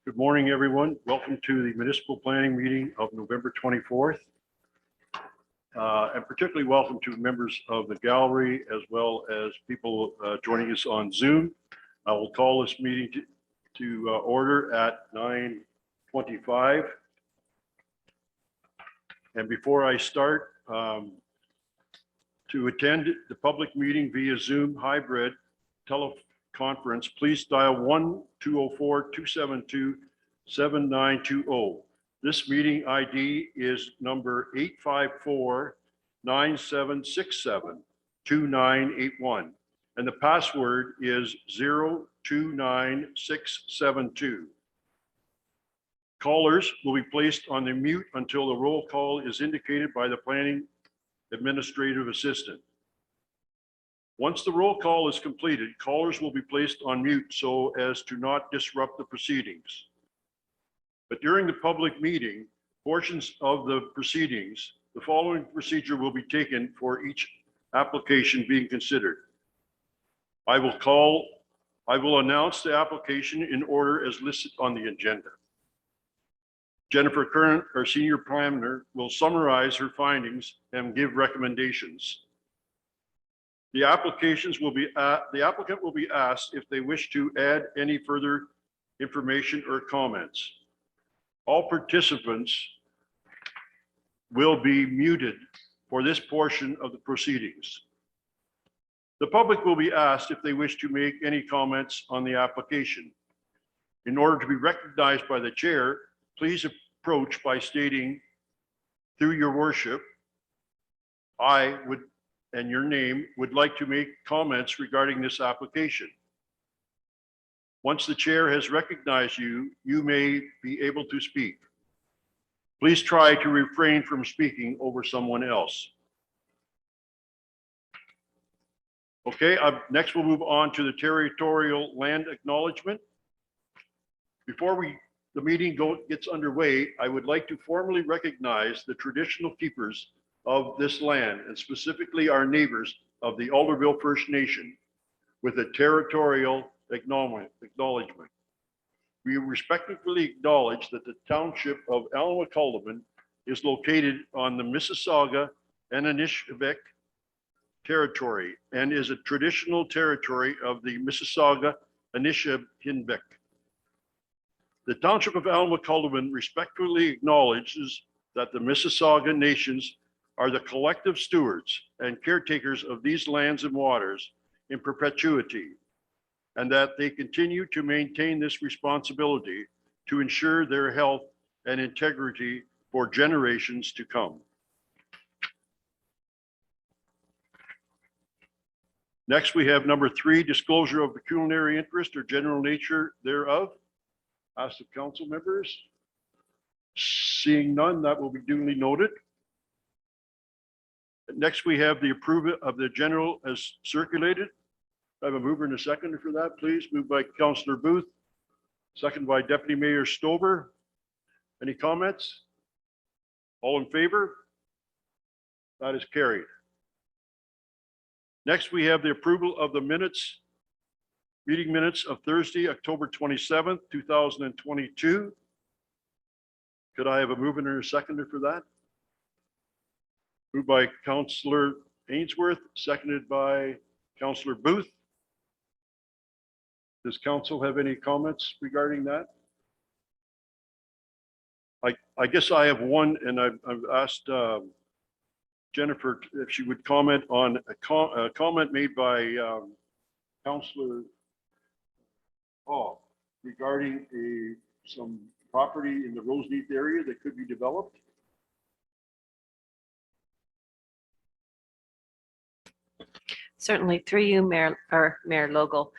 Good morning, everyone. Welcome to the municipal planning meeting of November 24th. And particularly welcome to members of the gallery as well as people joining us on Zoom. I will call this meeting to order at 9:25. And before I start, to attend the public meeting via Zoom hybrid teleconference, please dial 1-204-272-7920. This meeting ID is number 854-9767-2981, and the password is 029672. Callers will be placed on the mute until the roll call is indicated by the planning administrative assistant. Once the roll call is completed, callers will be placed on mute so as to not disrupt the proceedings. But during the public meeting portions of the proceedings, the following procedure will be taken for each application being considered. I will announce the application in order as listed on the agenda. Jennifer Curran, our senior planner, will summarize her findings and give recommendations. The applicant will be asked if they wish to add any further information or comments. All participants will be muted for this portion of the proceedings. The public will be asked if they wish to make any comments on the application. In order to be recognized by the chair, please approach by stating, "Through your worship, I would," and your name, "would like to make comments regarding this application." Once the chair has recognized you, you may be able to speak. Please try to refrain from speaking over someone else. Okay, next we'll move on to the territorial land acknowledgement. Before the meeting gets underway, I would like to formally recognize the traditional keepers of this land, and specifically our neighbors of the Alderville First Nation, with a territorial acknowledgement. We respectfully acknowledge that the township of Alma-Cullivan is located on the Mississauga and Anishinaabeg territory and is a traditional territory of the Mississauga Anishinaabeg. The township of Alma-Cullivan respectfully acknowledges that the Mississauga nations are the collective stewards and caretakers of these lands and waters in perpetuity, and that they continue to maintain this responsibility to ensure their health and integrity for generations to come. Next, we have number 3, disclosure of pecuniary interest or general nature thereof. Ask the council members. Seeing none, that will be duly noted. Next, we have the approval of the general as circulated. I have a mover and a seconder for that, please. Moved by Councillor Booth, second by Deputy Mayor Stover. Any comments? All in favor? That is carried. Next, we have the approval of the meeting minutes of Thursday, October 27th, 2022. Could I have a mover and a seconder for that? Moved by Councillor Ainsworth, seconded by Councillor Booth. Does council have any comments regarding that? I guess I have one, and I've asked Jennifer if she would comment on a comment made by Councillor Hall regarding some property in the Roseneath area that could be developed. Certainly, through you, Mayor Logal.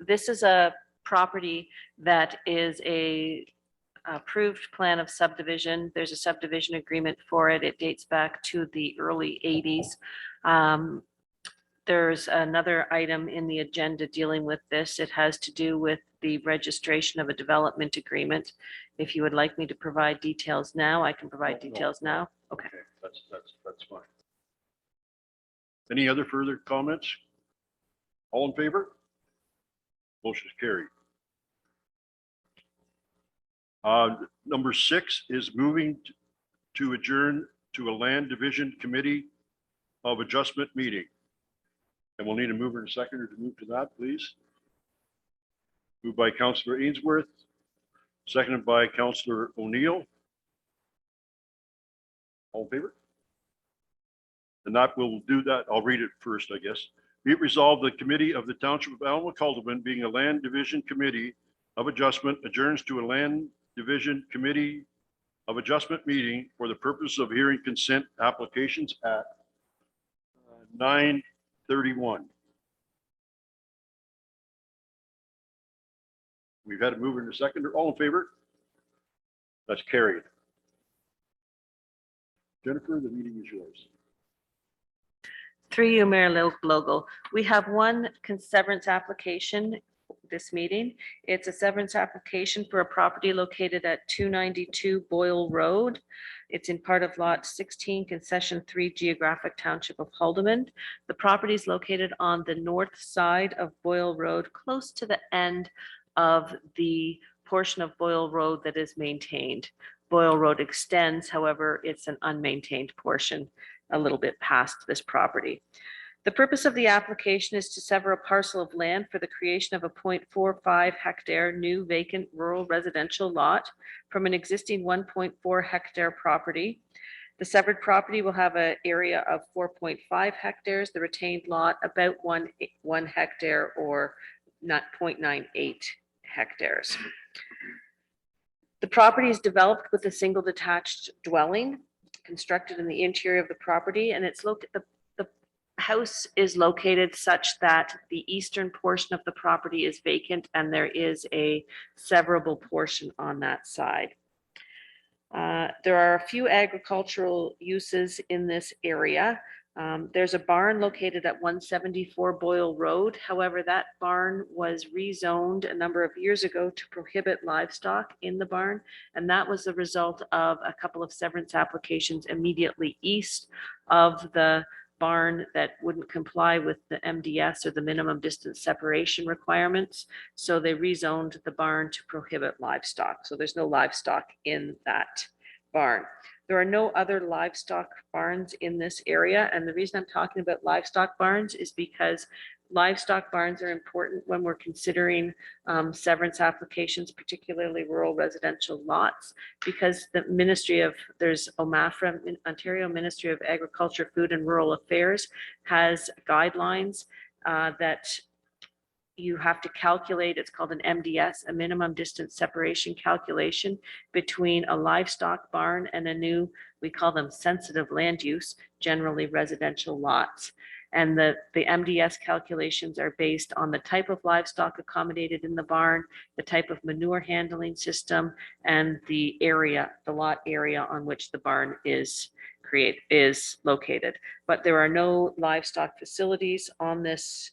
This is a property that is a approved plan of subdivision. There's a subdivision agreement for it. It dates back to the early 80s. There's another item in the agenda dealing with this. It has to do with the registration of a development agreement. If you would like me to provide details now, I can provide details now. Okay. That's fine. Any other further comments? All in favor? Motion is carried. Number 6 is moving to adjourn to a land division committee of adjustment meeting. And we'll need a mover and a seconder to move to that, please. Moved by Councillor Ainsworth, seconded by Councillor O'Neill. All in favor? And that will do that. I'll read it first, I guess. Be it resolved, the committee of the Township of Alma-Calderman, being a land division committee of adjustment, adjourns to a land division committee of adjustment meeting for the purpose of hearing consent applications at 9:31. We've had a mover and a seconder. All in favor? That's carried. Jennifer, the meeting is yours. Through you, Mayor Logal. We have one severance application this meeting. It's a severance application for a property located at 292 Boyle Road. It's in part of Lot 16, Concession 3, Geographic Township of Haldeman. The property is located on the north side of Boyle Road, close to the end of the portion of Boyle Road that is maintained. Boyle Road extends, however, it's an unmaintained portion a little bit past this property. The purpose of the application is to sever a parcel of land for the creation of a 0.45 hectare new vacant rural residential lot from an existing 1.4 hectare property. The severed property will have an area of 4.5 hectares, the retained lot about one hectare or not 0.98 hectares. The property is developed with a single detached dwelling constructed in the interior of the property, and it's the house is located such that the eastern portion of the property is vacant and there is a severable portion on that side. There are a few agricultural uses in this area. There's a barn located at 174 Boyle Road. However, that barn was rezoned a number of years ago to prohibit livestock in the barn. And that was the result of a couple of severance applications immediately east of the barn that wouldn't comply with the MDS or the minimum distance separation requirements. So they rezoned the barn to prohibit livestock. So there's no livestock in that barn. There are no other livestock barns in this area. And the reason I'm talking about livestock barns is because livestock barns are important when we're considering severance applications, particularly rural residential lots, because the there's OMAFRA, Ontario Ministry of Agriculture, Food and Rural Affairs, has guidelines that you have to calculate. It's called an MDS, a minimum distance separation calculation between a livestock barn and a new, we call them sensitive land use, generally residential lots. And the MDS calculations are based on the type of livestock accommodated in the barn, the type of manure handling system, and the area, the lot area on which the barn is located. But there are no livestock facilities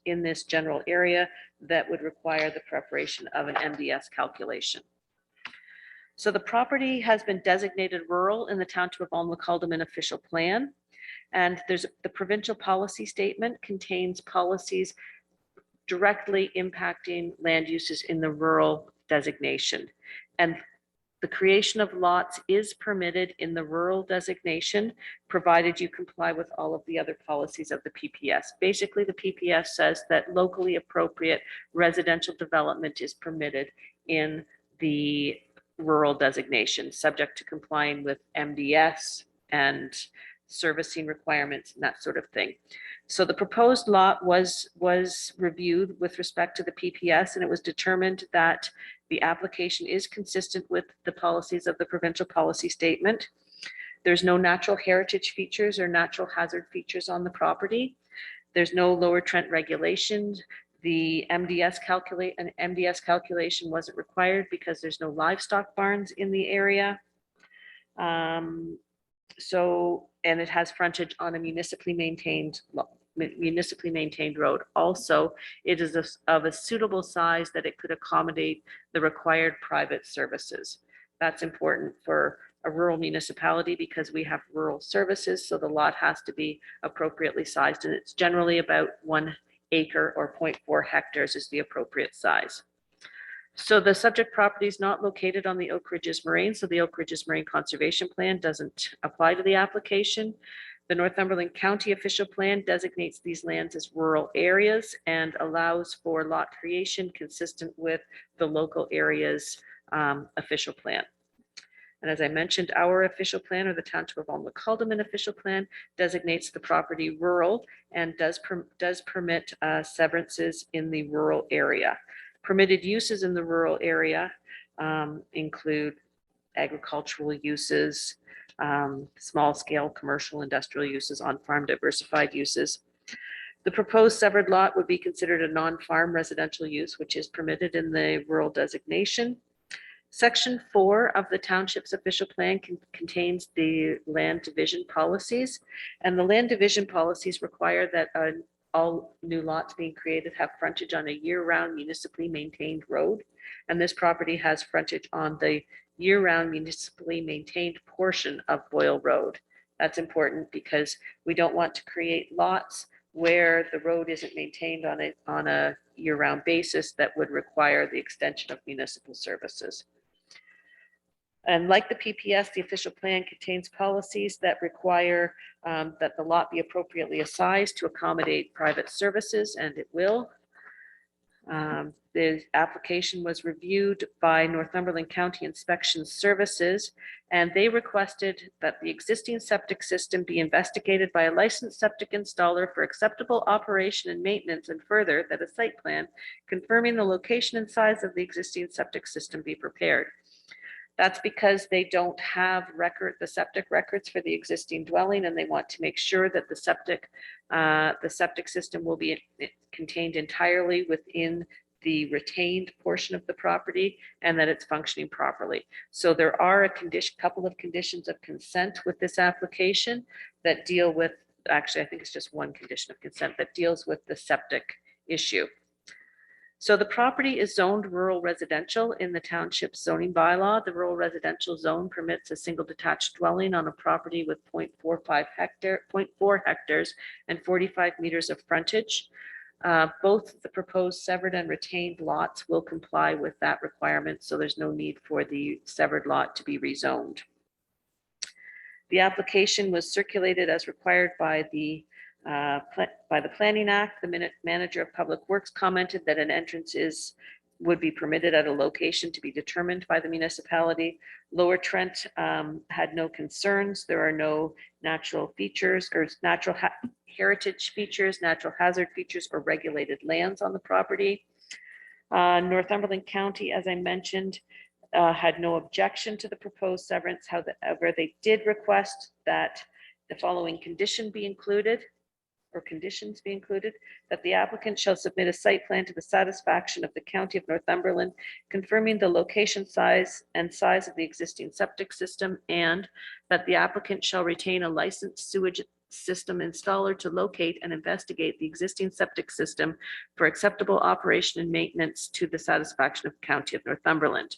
in this general area that would require the preparation of an MDS calculation. So the property has been designated rural in the Township of Alma-Calderman official plan. And the provincial policy statement contains policies directly impacting land uses in the rural designation. And the creation of lots is permitted in the rural designation, provided you comply with all of the other policies of the PPS. Basically, the PPS says that locally appropriate residential development is permitted in the rural designation, subject to complying with MDS and servicing requirements and that sort of thing. So the proposed lot was reviewed with respect to the PPS, and it was determined that the application is consistent with the policies of the provincial policy statement. There's no natural heritage features or natural hazard features on the property. There's no Lower Trent regulations. The MDS calculation wasn't required because there's no livestock barns in the area. And it has frontage on a municipally maintained road. Also, it is of a suitable size that it could accommodate the required private services. That's important for a rural municipality because we have rural services, so the lot has to be appropriately sized, and it's generally about 1 acre or 0.4 hectares is the appropriate size. So the subject property is not located on the Oak Ridges Moraine, so the Oak Ridges Moraine Conservation Plan doesn't apply to the application. The Northumberland County Official Plan designates these lands as rural areas and allows for lot creation consistent with the local area's official plan. And as I mentioned, our official plan, or the Township of Alma-Calderman official plan, designates the property rural and does permit severances in the rural area. Permitted uses in the rural area include agricultural uses, small-scale commercial industrial uses, on-farm diversified uses. The proposed severed lot would be considered a non-farm residential use, which is permitted in the rural designation. Section 4 of the township's official plan contains the land division policies, and the land division policies require that all new lots being created have frontage on a year-round municipally maintained road, and this property has frontage on the year-round municipally maintained portion of Boyle Road. That's important because we don't want to create lots where the road isn't maintained on a year-round basis that would require the extension of municipal services. And like the PPS, the official plan contains policies that require that the lot be appropriately assigned to accommodate private services, and it will. The application was reviewed by Northumberland County Inspection Services, and they requested that the existing septic system be investigated by a licensed septic installer for acceptable operation and maintenance, and further, that a site plan confirming the location and size of the existing septic system be prepared. That's because they don't have the septic records for the existing dwelling, and they want to make sure that the septic system will be contained entirely within the retained portion of the property and that it's functioning properly. So there are couple of conditions of consent with this application that deal with, actually, I think it's just one condition of consent that deals with the septic issue. So the property is zoned rural residential in the township zoning bylaw. The rural residential zone permits a single detached dwelling on a property with 0.4 hectares and 45 meters of frontage. Both the proposed severed and retained lots will comply with that requirement, so there's no need for the severed lot to be rezoned. The application was circulated as required by the Planning Act. The manager of Public Works commented that an entrance would be permitted at a location to be determined by the municipality. Lower Trent had no concerns. There are no natural features or natural heritage features, natural hazard features, or regulated lands on the property. Northumberland County, as I mentioned, had no objection to the proposed severance. However, they did request that the following conditions be included, that the applicant shall submit a site plan to the satisfaction of the County of Northumberland, confirming the location, size of the existing septic system, and that the applicant shall retain a licensed sewage system installer to locate and investigate the existing septic system for acceptable operation and maintenance to the satisfaction of the County of Northumberland.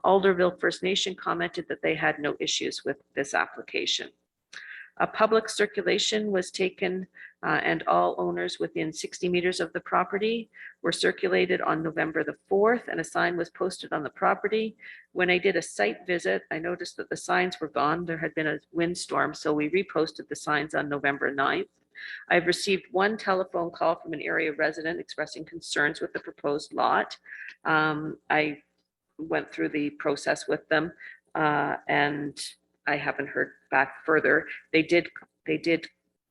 Alderville First Nation commented that they had no issues with this application. A public circulation was taken and all owners within 60 meters of the property were circulated on November the 4th, and a sign was posted on the property. When I did a site visit, I noticed that the signs were gone. There had been a windstorm, so we reposted the signs on November 9th. I've received one telephone call from an area resident expressing concerns with the proposed lot. I went through the process with them and I haven't heard back further. They did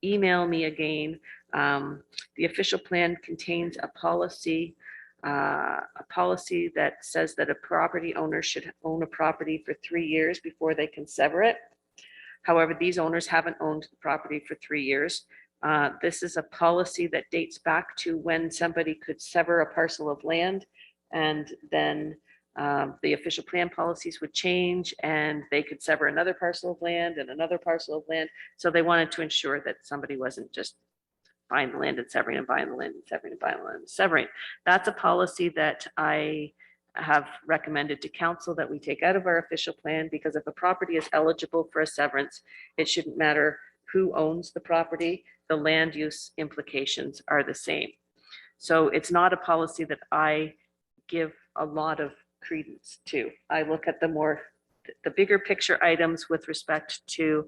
email me again. The official plan contains a policy that says that a property owner should own a property for 3 years before they can sever it. However, these owners haven't owned the property for 3 years. This is a policy that dates back to when somebody could sever a parcel of land, and then the official plan policies would change and they could sever another parcel of land and another parcel of land. So they wanted to ensure that somebody wasn't just buying the land and severing and buying the land and severing and buying the land and severing. That's a policy that I have recommended to council that we take out of our official plan, because if a property is eligible for a severance, it shouldn't matter who owns the property. The land use implications are the same. So it's not a policy that I give a lot of credence to. I look at the bigger picture items with respect to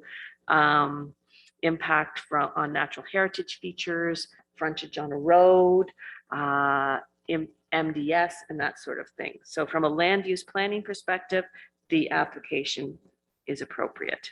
impact on natural heritage features, frontage on a road, MDS, and that sort of thing. So from a land use planning perspective, the application is appropriate.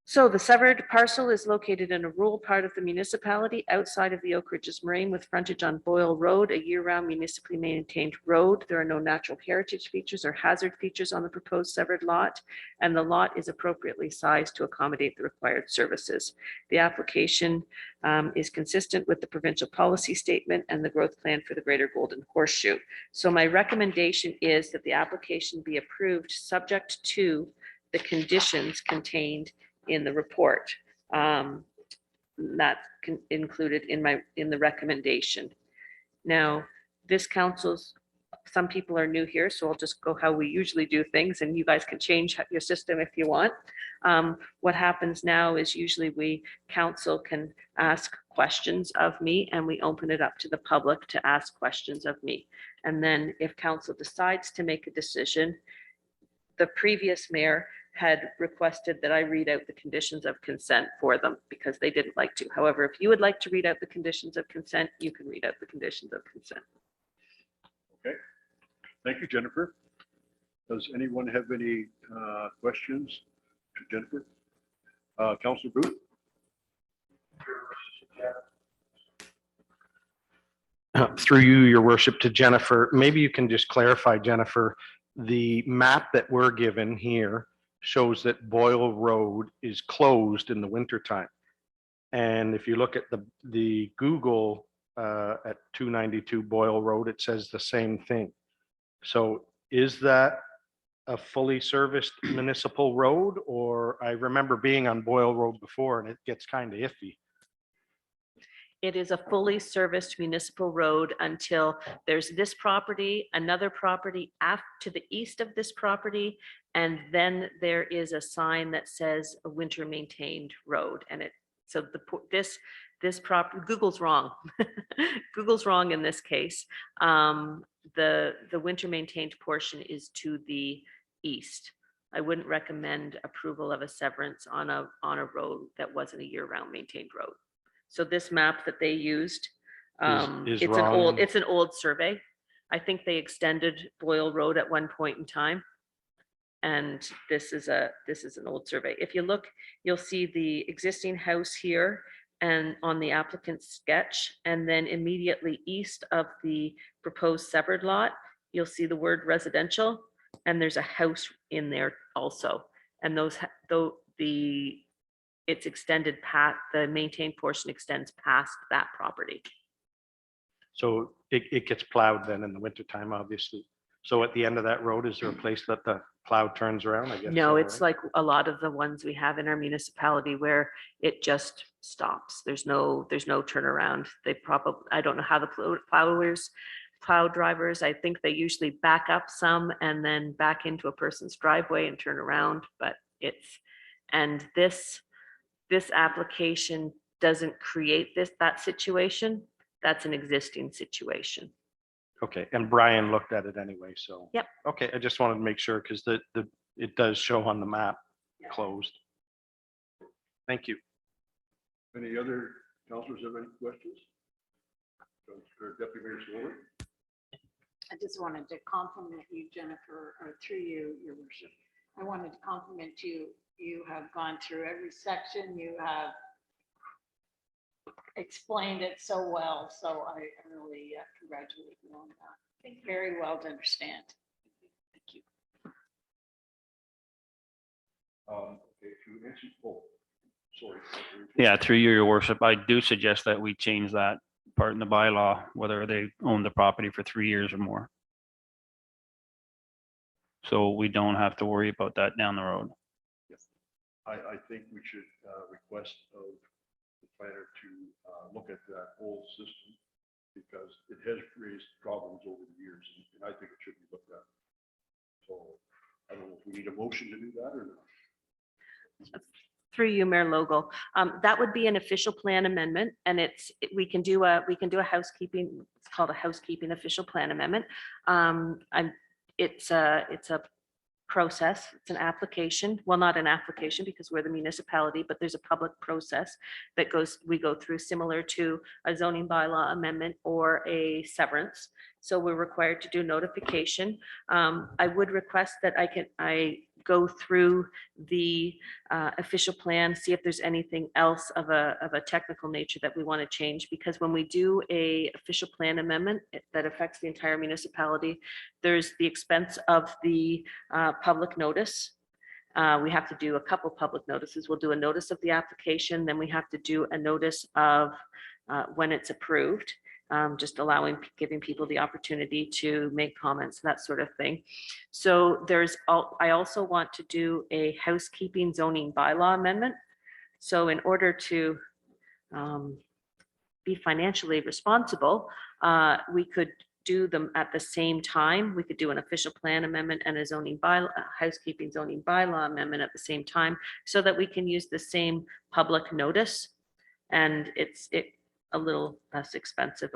So the severed parcel is located in a rural part of the municipality outside of the Oak Ridges Moraine with frontage on Boyle Road, a year-round municipally maintained road. There are no natural heritage features or hazard features on the proposed severed lot, and the lot is appropriately sized to accommodate the required services. The application is consistent with the provincial policy statement and the growth plan for the Greater Golden Horseshoe. So my recommendation is that the application be approved subject to the conditions contained in the report. That included in the recommendation. Now, this council's, some people are new here, so I'll just go how we usually do things, and you guys can change your system if you want. What happens now is usually council can ask questions of me, and we open it up to the public to ask questions of me. And then if council decides to make a decision, the previous mayor had requested that I read out the conditions of consent for them because they didn't like to. However, if you would like to read out the conditions of consent, you can read out the conditions of consent. Okay, thank you, Jennifer. Does anyone have any questions to Jennifer? Councilor Booth? Through you, your worship, to Jennifer, maybe you can just clarify, Jennifer, the map that we're given here shows that Boyle Road is closed in the wintertime. And if you look at the Google at 292 Boyle Road, it says the same thing. So is that a fully serviced municipal road? Or I remember being on Boyle Road before and it gets kind of iffy. It is a fully serviced municipal road until there's this property, another property to the east of this property, and then there is a sign that says a winter maintained road. And this property, Google's wrong. Google's wrong in this case. The winter maintained portion is to the east. I wouldn't recommend approval of a severance on a road that wasn't a year-round maintained road. So this map that they used, Is it's wrong. it's an old survey. I think they extended Boyle Road at one point in time. And this is an old survey. If you look, you'll see the existing house here and on the applicant's sketch, and then immediately east of the proposed severed lot, you'll see the word residential, and there's a house in there also. And it's extended past, the maintained portion extends past that property. So it gets plowed then in the wintertime, obviously. So at the end of that road, is there a place that the plow turns around? I guess. No, so, it's right? like a lot of the ones we have in our municipality where it just stops. There's no turnaround. They probably, I don't know how the plow drivers, I think they usually back up some and then back into a person's driveway and turn around, but this application doesn't create that situation. That's an existing situation. Okay, and Brian looked at it anyway, so. Yep. Okay, I just wanted to make sure because it does show on the map closed. Thank you. Any other councilors have any questions? Deputy Mayor Slower? I just wanted to compliment you, Jennifer, or through you, your worship. I wanted to compliment you. You have gone through every section. You have explained it so well. So I really congratulate you on that. Very well to understand. Thank you. Okay, to answer, sorry. Yeah, through you, your worship, I do suggest that we change that part in the bylaw, whether they own the property for 3 years or more. So we don't have to worry about that down the road. I think we should request of the planner to look at that whole system because it has raised problems over the years and I think it should be looked at. So I don't know if we need a motion to do that or not. Through you, Mayor Logal. That would be an official plan amendment, and we can do a housekeeping, it's called a housekeeping official plan amendment. It's a process, it's an application, well, not an application because we're the municipality, but there's a public process that we go through similar to a zoning bylaw amendment or a severance. So we're required to do notification. I would request that I go through the official plan, see if there's anything else of a technical nature that we want to change, because when we do a official plan amendment that affects the entire municipality, there's the expense of the public notice. We have to do a couple public notices. We'll do a notice of the application, then we have to do a notice of when it's approved, just giving people the opportunity to make comments, that sort of thing. So I also want to do a housekeeping zoning bylaw amendment. So in order to be financially responsible, we could do them at the same time. We could do an official plan amendment and a zoning bylaw, housekeeping zoning bylaw amendment at the same time, so that we can use the same public notice. And it's a little less expensive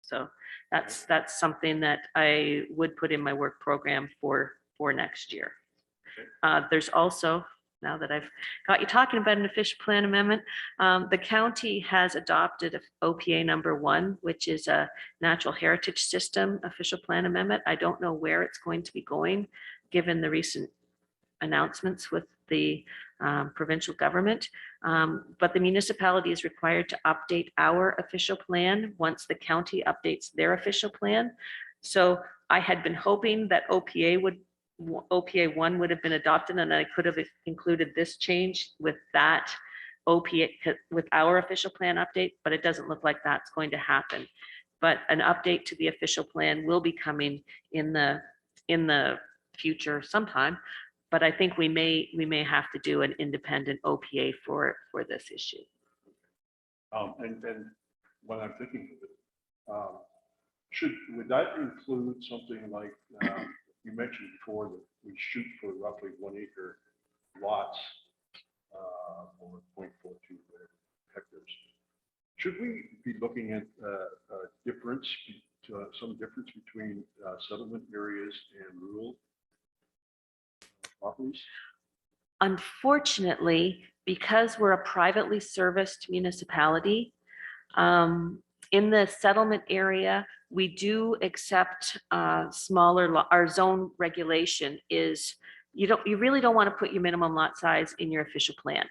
so that's something that I would put in my work program for next year. There's also, now that I've got you talking about an official plan amendment, the county has adopted OPA number 1, which is a natural heritage system official plan amendment. I don't know where it's going to be going, given the recent announcements with the provincial government. But the municipality is required to update our official plan once the county updates their official plan. So I had been hoping that OPA 1 would have been adopted, and I could have included this change with that OPA, with our official plan update, but it doesn't look like that's going to happen. But an update to the official plan will be coming in the future sometime. But I think we may have to do an independent OPA for this issue. And when I'm thinking of it, would that include something like, you mentioned before that we shoot for roughly 1 acre lots, or 0.42 hectares. Should we be looking at some difference between settlement areas and rural properties? Unfortunately, because we're a privately serviced municipality, in the settlement area, we do accept smaller, our zone regulation is, you really don't want to put your minimum lot size in your official plan.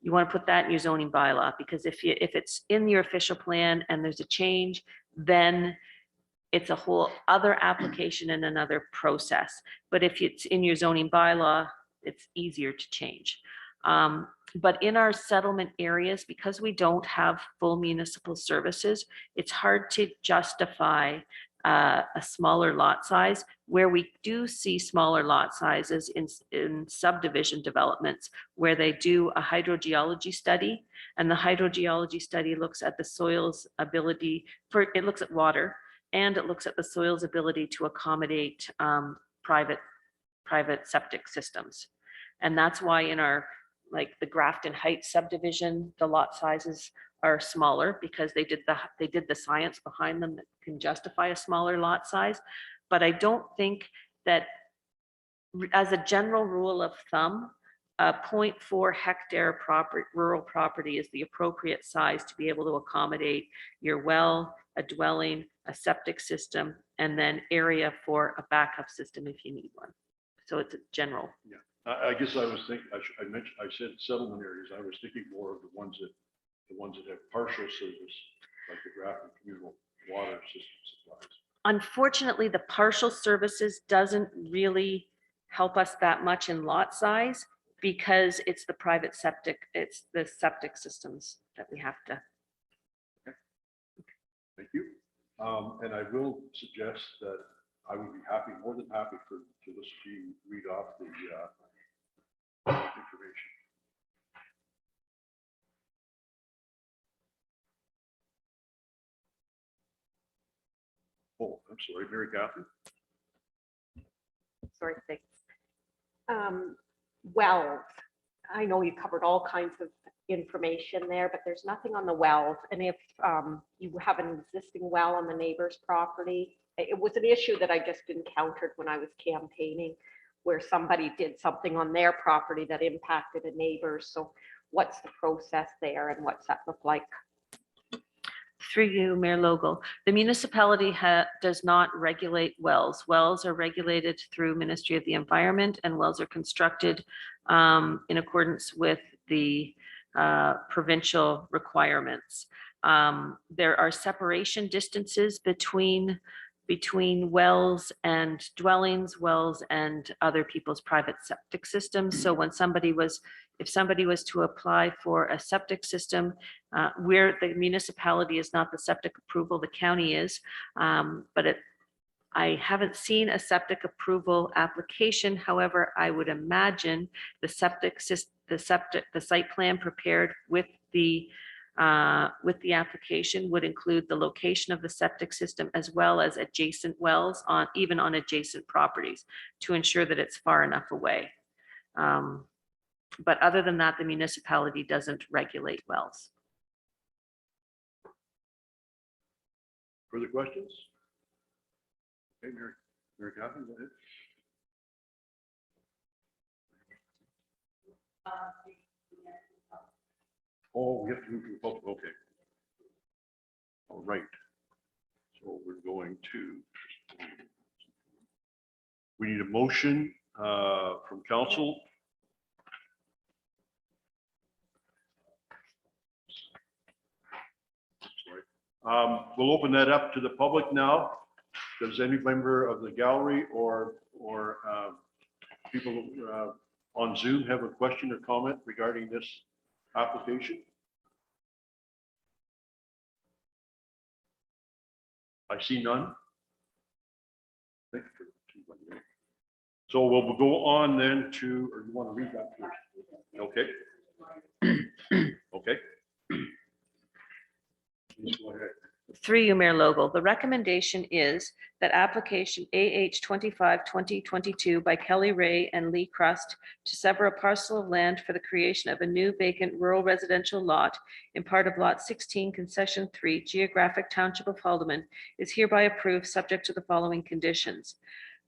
You want to put that in your zoning bylaw, because if it's in your official plan and there's a change, then it's a whole other application and another process. But if it's in your zoning bylaw, it's easier to change. But in our settlement areas, because we don't have full municipal services, it's hard to justify a smaller lot size. Where we do see smaller lot sizes in subdivision developments, where they do a hydrogeology study, and the hydrogeology study looks at the soil's ability it looks at water, and it looks at the soil's ability to accommodate private septic systems. And that's why in our, like the Grafton Heights subdivision, the lot sizes are smaller, because they did the science behind them that can justify a smaller lot size. But I don't think that, as a general rule of thumb, a 0.4 hectare rural property is the appropriate size to be able to accommodate your well, a dwelling, a septic system, and then area for a backup system if you need one. So it's a general. Yeah, I guess I was thinking, I said settlement areas. I was thinking more of the ones that have partial service, like the Grafton Communal Water System supplies. Unfortunately, the partial services doesn't really help us that much in lot size, because it's the private septic, it's the septic systems that we have to. Thank you. And I will suggest that I would be more than happy to listen to you read off the information. Oh, I'm sorry, Mary Catherine. Sorry, thanks. Wells, I know you covered all kinds of information there, but there's nothing on the wells. And if you have an existing well on the neighbor's property, it was an issue that I just encountered when I was campaigning, where somebody did something on their property that impacted a neighbor. So what's the process there and what's that look like? Through you, Mayor Logal, the municipality does not regulate wells. Wells are regulated through Ministry of the Environment, and wells are constructed in accordance with the provincial requirements. There are separation distances between wells and dwellings, wells and other people's private septic systems. So when if somebody was to apply for a septic system, where the municipality is not the septic approval, the county is, but I haven't seen a septic approval application. However, I would imagine the site plan prepared with the application would include the location of the septic system as well as adjacent wells even on adjacent properties to ensure that it's far enough away. But other than that, the municipality doesn't regulate wells. Further questions? Okay, Mayor Catherine, go ahead. Oh, we have to move to the public, okay. All right. So we're going to, we need a motion from council. We'll open that up to the public now. Does any member of the gallery or people on Zoom have a question or comment regarding this application? I see none. So we'll go on then to, or you want to read that first? Okay. Okay. Please go ahead. Through you, Mayor Logal, the recommendation is that application AH 25-2022 by Kelly Ray and Lee Crust to sever a parcel of land for the creation of a new vacant rural residential lot in part of Lot 16, Concession 3, Geographic Township of Haldeman is hereby approved subject to the following conditions.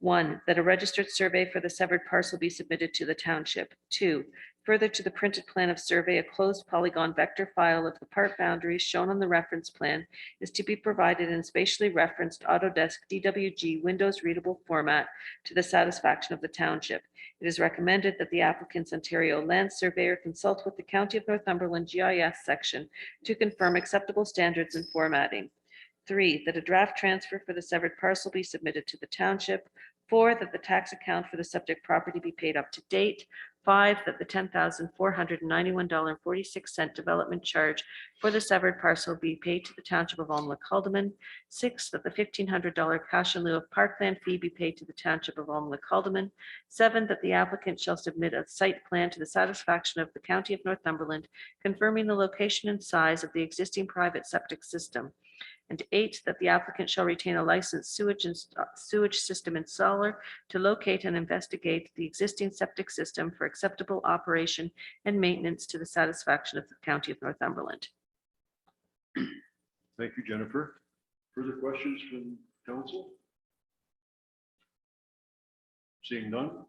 1, that a registered survey for the severed parcel be submitted to the township. 2, further to the printed plan of survey, a closed polygon vector file of the part boundaries shown on the reference plan is to be provided in spatially referenced Autodesk DWG Windows readable format to the satisfaction of the township. It is recommended that the applicant's Ontario land surveyor consult with the County of Northumberland GIS section to confirm acceptable standards and formatting. 3, that a draft transfer for the severed parcel be submitted to the township. 4, that the tax account for the subject property be paid up to date. 5, that the $10,491.46 development charge for the severed parcel be paid to the Township of Almlik-Haldeman. 6, that the $1,500 cash in lieu of parkland fee be paid to the Township of Almlik-Haldeman. 7, that the applicant shall submit a site plan to the satisfaction of the County of Northumberland, confirming the location and size of the existing private septic system. And 8, that the applicant shall retain a licensed sewage system installer to locate and investigate the existing septic system for acceptable operation and maintenance to the satisfaction of the County of Northumberland. Thank you, Jennifer. Further questions from council? Seeing none.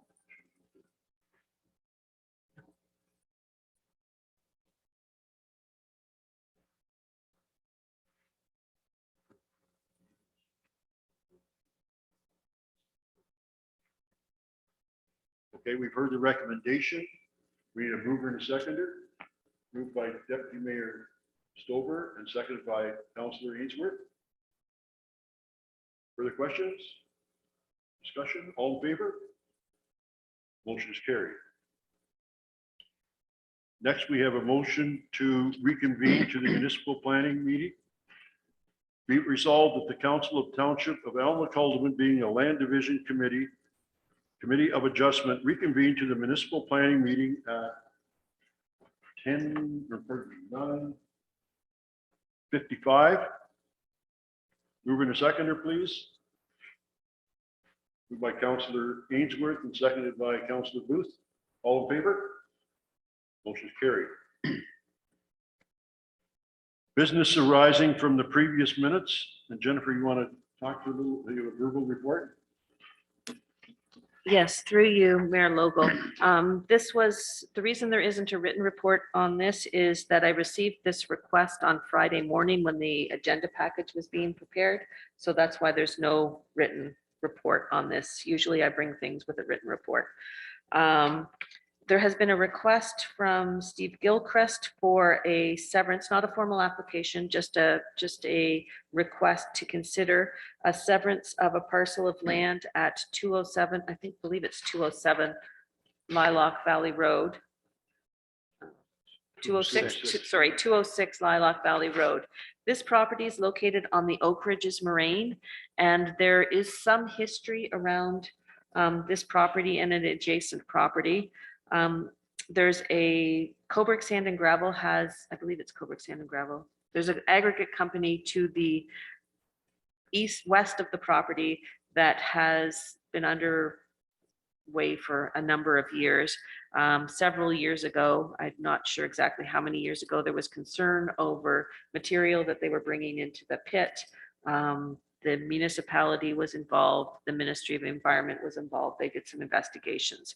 Okay, we've heard the recommendation. We need a mover and a seconder. Moved by Deputy Mayor Stover and seconded by Councillor Ainsworth. Further questions? Discussion? All in favor? Motion is carried. Next, we have a motion to reconvene to the municipal planning meeting. Be it resolved that the Council of Township of Almlik-Haldeman, being a land division committee of adjustment, reconvene to the municipal planning meeting at 9:55. Mover and a seconder, please. Moved by Councillor Ainsworth and seconded by Councillor Booth. All in favor? Motion is carried. Business arising from the previous minutes. And Jennifer, you want to talk to the verbal report? Yes, through you, Mayor Logal. This was, the reason there isn't a written report on this is that I received this request on Friday morning when the agenda package was being prepared. So that's why there's no written report on this. Usually I bring things with a written report. There has been a request from Steve Gilchrist for a severance, not a formal application, just a request to consider a severance of a parcel of land at 207, believe it's 207 Lilac Valley Road. 206 Lilac Valley Road. This property is located on the Oak Ridges Moraine, and there is some history around this property and an adjacent property. There's a Coburg Sand and Gravel has, I believe it's Coburg Sand and Gravel. There's an aggregate company to the west of the property that has been underway for a number of years. Several years ago, I'm not sure exactly how many years ago, there was concern over material that they were bringing into the pit. The municipality was involved, the Ministry of Environment was involved. They did some investigations.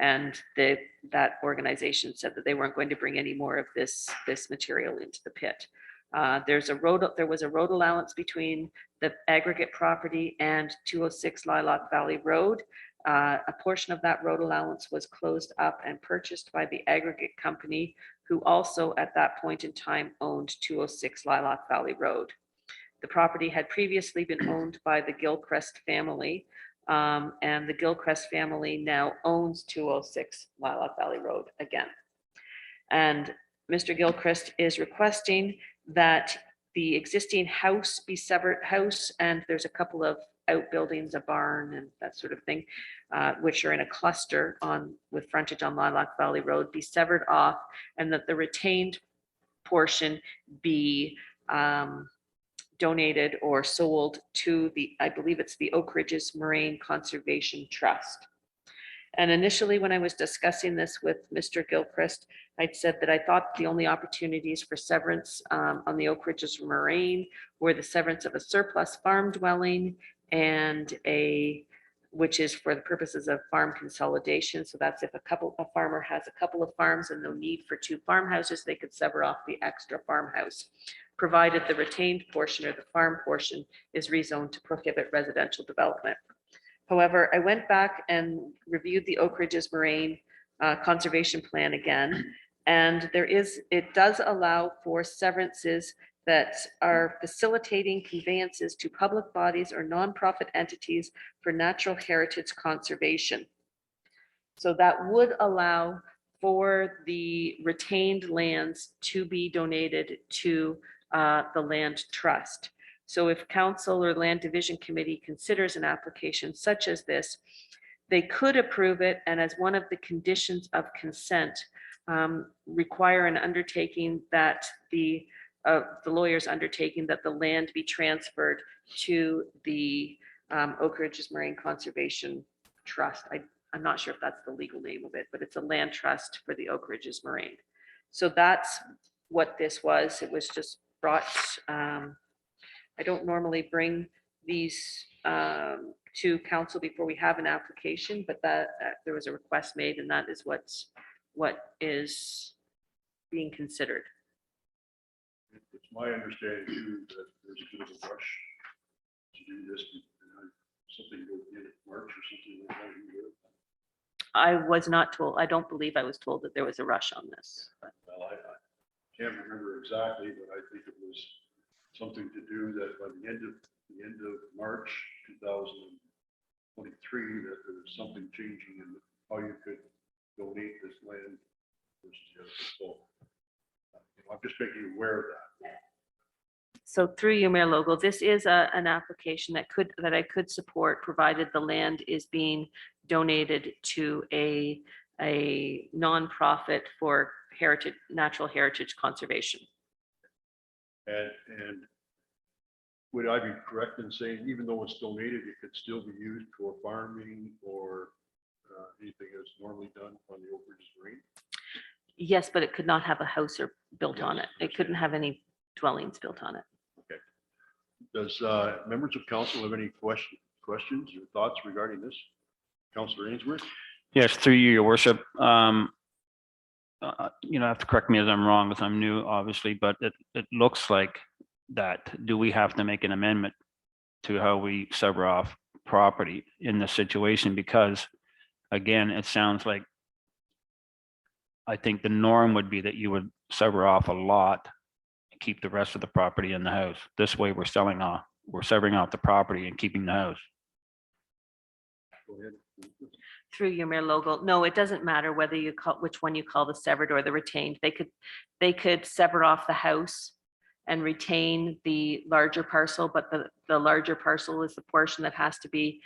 And that organization said that they weren't going to bring any more of this material into the pit. There was a road allowance between the aggregate property and 206 Lilac Valley Road. A portion of that road allowance was closed up and purchased by the aggregate company, who also at that point in time owned 206 Lilac Valley Road. The property had previously been owned by the Gilchrist family. And the Gilchrist family now owns 206 Lilac Valley Road again. And Mr. Gilchrist is requesting that the existing house be severed, and there's a couple of outbuildings, a barn and that sort of thing, which are in a cluster with frontage on Lilac Valley Road, be severed off, and that the retained portion be donated or sold to I believe it's the Oak Ridges Moraine Conservation Trust. And initially, when I was discussing this with Mr. Gilchrist, I'd said that I thought the only opportunities for severance on the Oak Ridges Moraine were the severance of a surplus farm dwelling and which is for the purposes of farm consolidation. So that's if a farmer has a couple of farms and no need for two farmhouses, they could sever off the extra farmhouse, provided the retained portion or the farm portion is rezoned to prohibit residential development. However, I went back and reviewed the Oak Ridges Moraine Conservation Plan again, and it does allow for severances that are facilitating conveyances to public bodies or nonprofit entities for natural heritage conservation. So that would allow for the retained lands to be donated to the land trust. So if council or land division committee considers an application such as this, they could approve it, and as one of the conditions of consent, require an undertaking that the lawyer's undertaking that the land be transferred to the Oak Ridges Marine Conservation Trust. I'm not sure if that's the legal name of it, but it's a land trust for the Oak Ridges Moraine. So that's what this was. It was just brought, I don't normally bring these to council before we have an application, but that there was a request made, and that is what is being considered. It's my understanding too that there's a bit of a rush to do this. Something will be in March or something like that. I was not told, I don't believe I was told that there was a rush on this. But Well, I can't remember exactly, but I think it was something to do that by the end of March 2023, that there was something changing in how you could donate this land versus the other. So, I'm just making you aware of that. So through you, Mayor Logo, this is an application that I could support, provided the land is being donated to a nonprofit for natural heritage conservation. And would I be correct in saying, even though it's donated, it could still be used for farming or anything that's normally done on the Oak Ridges Marine? Yes, but it could not have a house or built on Yes, it. It couldn't have any dwellings built on it. Does members of council have any questions or thoughts regarding this? Councillor Ainsworth? Yes, through you, your worship. You know, have to correct me as I'm wrong, because I'm new, obviously, but it looks like that. Do we have to make an amendment to how we sever off property in this situation? Because again, it sounds like, I think the norm would be that you would sever off a lot, and keep the rest of the property in the house. This way we're severing off the property and keeping the house. Go ahead. Through your Mayor Logal. No, it doesn't matter whether you call, which one you call the severed or the retained. They could sever off the house and retain the larger parcel, but the larger parcel is the portion that has to be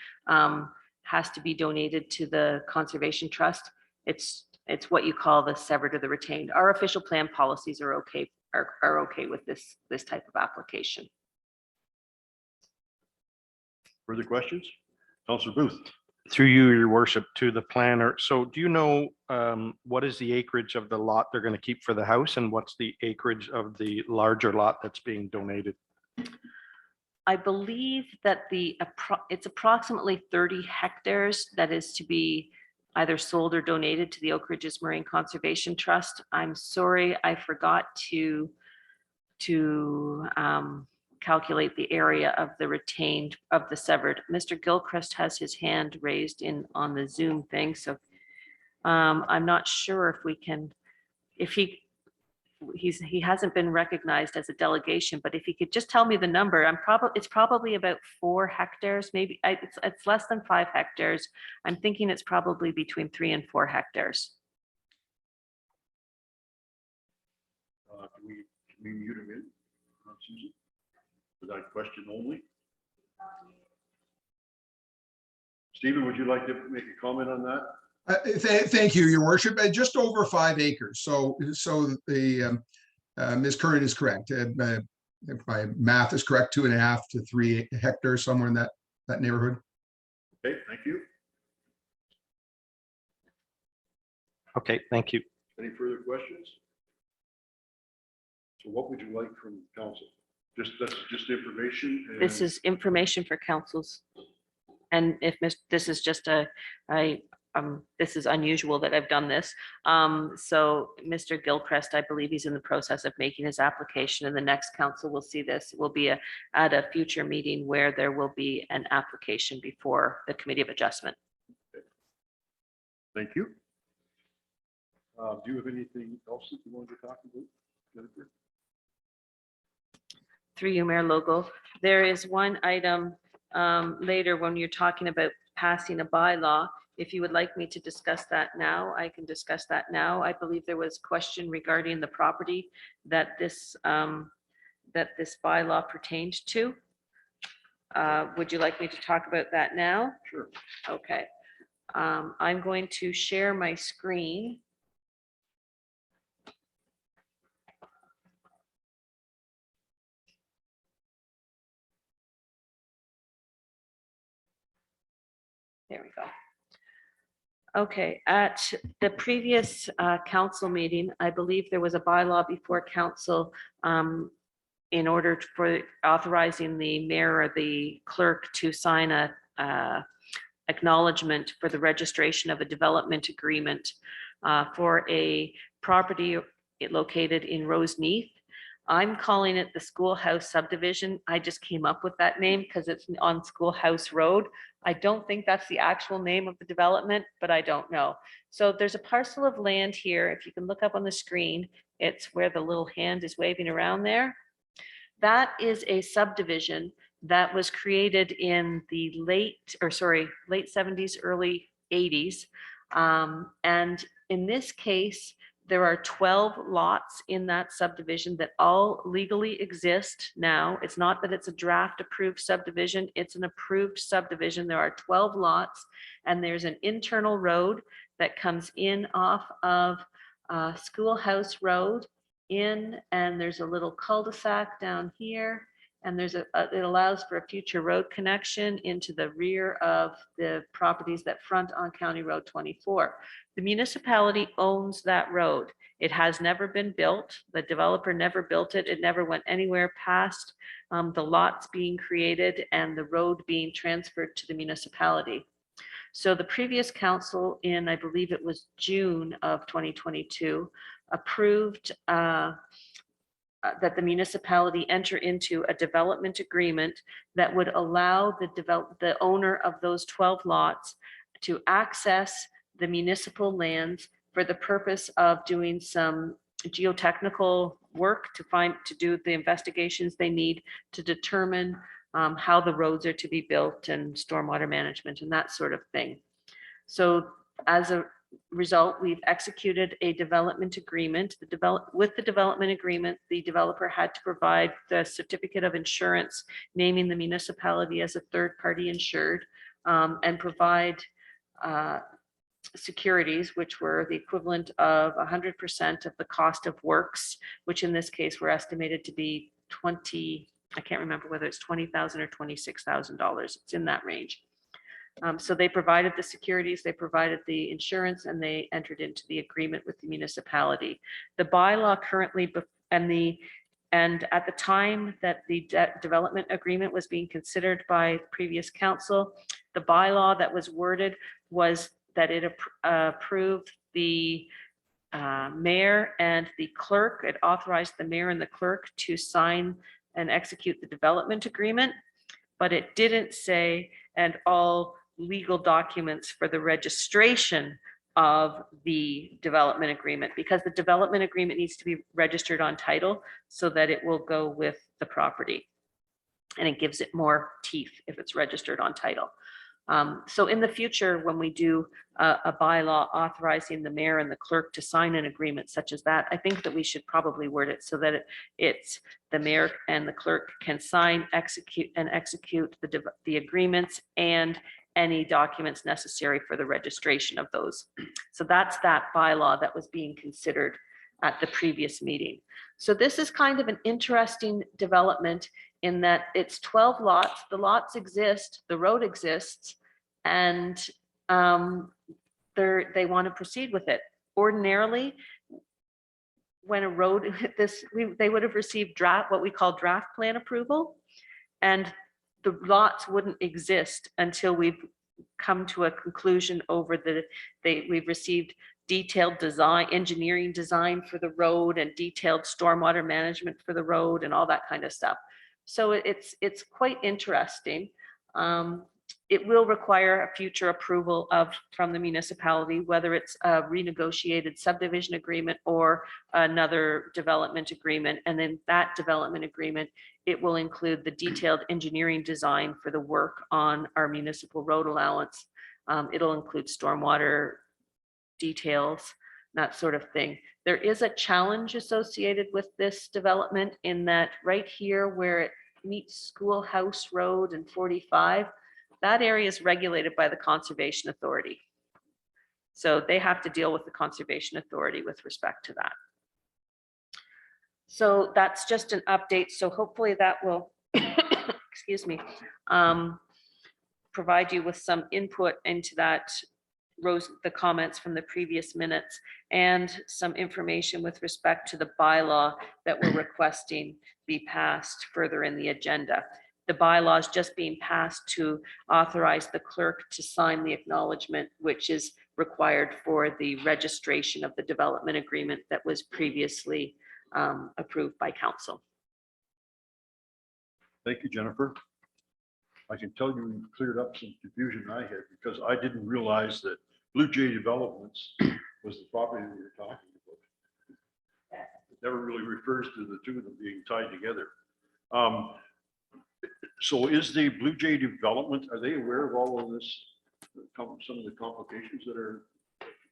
donated to the Conservation Trust. It's what you call the severed or the retained. Our official plan policies are okay with this type of application. Further questions? Councillor Booth? Through you, your worship, to the planner. So do you know what is the acreage of the lot they're going to keep for the house, and what's the acreage of the larger lot that's being donated? I believe that it's approximately 30 hectares that is to be either sold or donated to the Oak Ridges Marine Conservation Trust. I'm sorry, I forgot to calculate the area of the retained, of the severed. Mr. Gilchrist has his hand raised on the Zoom thing, so I'm not sure if we can, if he hasn't been recognized as a delegation, but if he could just tell me the number, it's probably about 4 hectares, maybe. It's less than 5 hectares. I'm thinking it's probably between 3 and 4 hectares. Can we mute him in, Susan? For that question only? Stephen, would you like to make a comment on that? Thank you, your worship. Just over 5 acres. So the Ms. Curran is correct. If my math is correct, 2.5 to 3 hectares, somewhere in that neighborhood. Okay, thank you. Okay, thank you. Any further questions? So what would you like from council? That's just information? This is information for councils. And if this is just this is unusual that I've done this. So Mr. Gilchrist, I believe he's in the process of making his application, and the next council will see this. It will be at a future meeting where there will be an application before the Committee of Adjustment. Okay. Thank you. Do you have anything else that you wanted to talk about, Jennifer? Through you, Mayor Logo. There is one item later when you're talking about passing a bylaw. If you would like me to discuss that now, I can discuss that now. I believe there was a question regarding the property that this bylaw pertained to. Would you like me to talk about that now? Sure. Okay. I'm going to share my screen. There we go. Okay, at the previous council meeting, I believe there was a bylaw before council in order for authorizing the mayor or the clerk to sign a acknowledgement for the registration of a development agreement for a property located in Roseneath. I'm calling it the Schoolhouse subdivision. I just came up with that name because it's on Schoolhouse Road. I don't think that's the actual name of the development, but I don't know. So there's a parcel of land here. If you can look up on the screen, it's where the little hand is waving around there. That is a subdivision that was created in the late 70s, early 80s. And in this case, there are 12 lots in that subdivision that all legally exist now. It's not that it's a draft approved subdivision, it's an approved subdivision. There are 12 lots, and there's an internal road that comes in off of Schoolhouse Road and there's a little cul-de-sac down here, And it allows for a future road connection into the rear of the properties that front on County Road 24. The municipality owns that road. It has never been built. The developer never built it. It never went anywhere past the lots being created and the road being transferred to the municipality. So the previous council in, I believe it was June of 2022, approved that the municipality enter into a development agreement that would allow the owner of those 12 lots to access the municipal lands for the purpose of doing some geotechnical work to do the investigations they need to determine how the roads are to be built and stormwater management and that sort of thing. So as a result, we've executed a development agreement. With the development agreement, the developer had to provide the certificate of insurance, naming the municipality as a third-party insured, and provide securities, which were the equivalent of 100% of the cost of works, which in this case were estimated to be I can't remember whether it's $20,000 or $26,000. It's in that range. So they provided the securities, they provided the insurance, and they entered into the agreement with the municipality. The bylaw currently, and at the time that the development agreement was being considered by previous council, the bylaw that was worded was that it approved the mayor and the clerk. It authorized the mayor and the clerk to sign and execute the development agreement, but it didn't say, and all legal documents for the registration of the development agreement, because the development agreement needs to be registered on title so that it will go with the property. And it gives it more teeth if it's registered on title. So in the future, when we do a bylaw authorizing the mayor and the clerk to sign an agreement such as that, I think that we should probably word it so that it's the mayor and the clerk can sign, execute the agreements and any documents necessary for the registration of those. So that's that bylaw that was being considered at the previous meeting. So this is kind of an interesting development in that it's 12 lots, the lots exist, the road exists, and they want to proceed with it. Ordinarily, when a road, they would have received what we call draft plan approval, and the lots wouldn't exist until we've come to a conclusion over we've received detailed design, engineering design for the road and detailed stormwater management for the road and all that kind of stuff. So it's quite interesting. It will require a future approval from the municipality, whether it's a renegotiated subdivision agreement or another development agreement. And then that development agreement, it will include the detailed engineering design for the work on our municipal road allowance. It'll include stormwater details, that sort of thing. There is a challenge associated with this development in that right here where it meets Schoolhouse Road and 45, that area is regulated by the Conservation Authority. So they have to deal with the Conservation Authority with respect to that. So that's just an update. So hopefully that will, excuse me, provide you with some input into that, the comments from the previous minutes, and some information with respect to the bylaw that we're requesting be passed further in the agenda. The bylaw is just being passed to authorize the clerk to sign the acknowledgement, which is required for the registration of the development agreement that was previously approved by council. Thank you, Jennifer. I can tell you cleared up some confusion I had because I didn't realize that Blue Jay Developments was the property that you're talking about. It never really refers to the two of them being tied together. So is the Blue Jay Development, are they aware of all of this, some of the complications that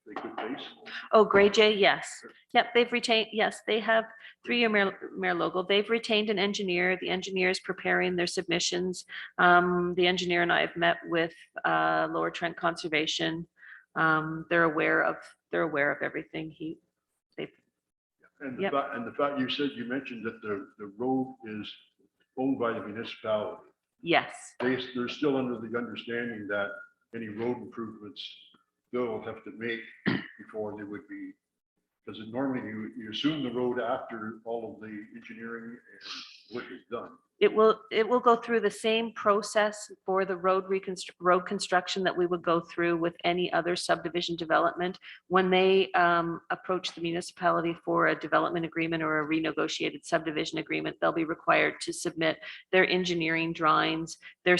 they could face? Oh, Gray Jay, yes. Yep, they've retained, yes, they have through your mayor logo. They've retained an engineer. The engineer is preparing their submissions. The engineer and I have met with Lower Trent Conservation. They're aware of everything. And Yep. the fact you mentioned that the road is owned by the municipality. Yes, They're still under the understanding that any road improvements they'll have to make before they would be, because normally you assume the road after all of the engineering and work is done. it will go through the same process for the road construction that we would go through with any other subdivision development. When they approach the municipality for a development agreement or a renegotiated subdivision agreement, they'll be required to submit their engineering drawings, their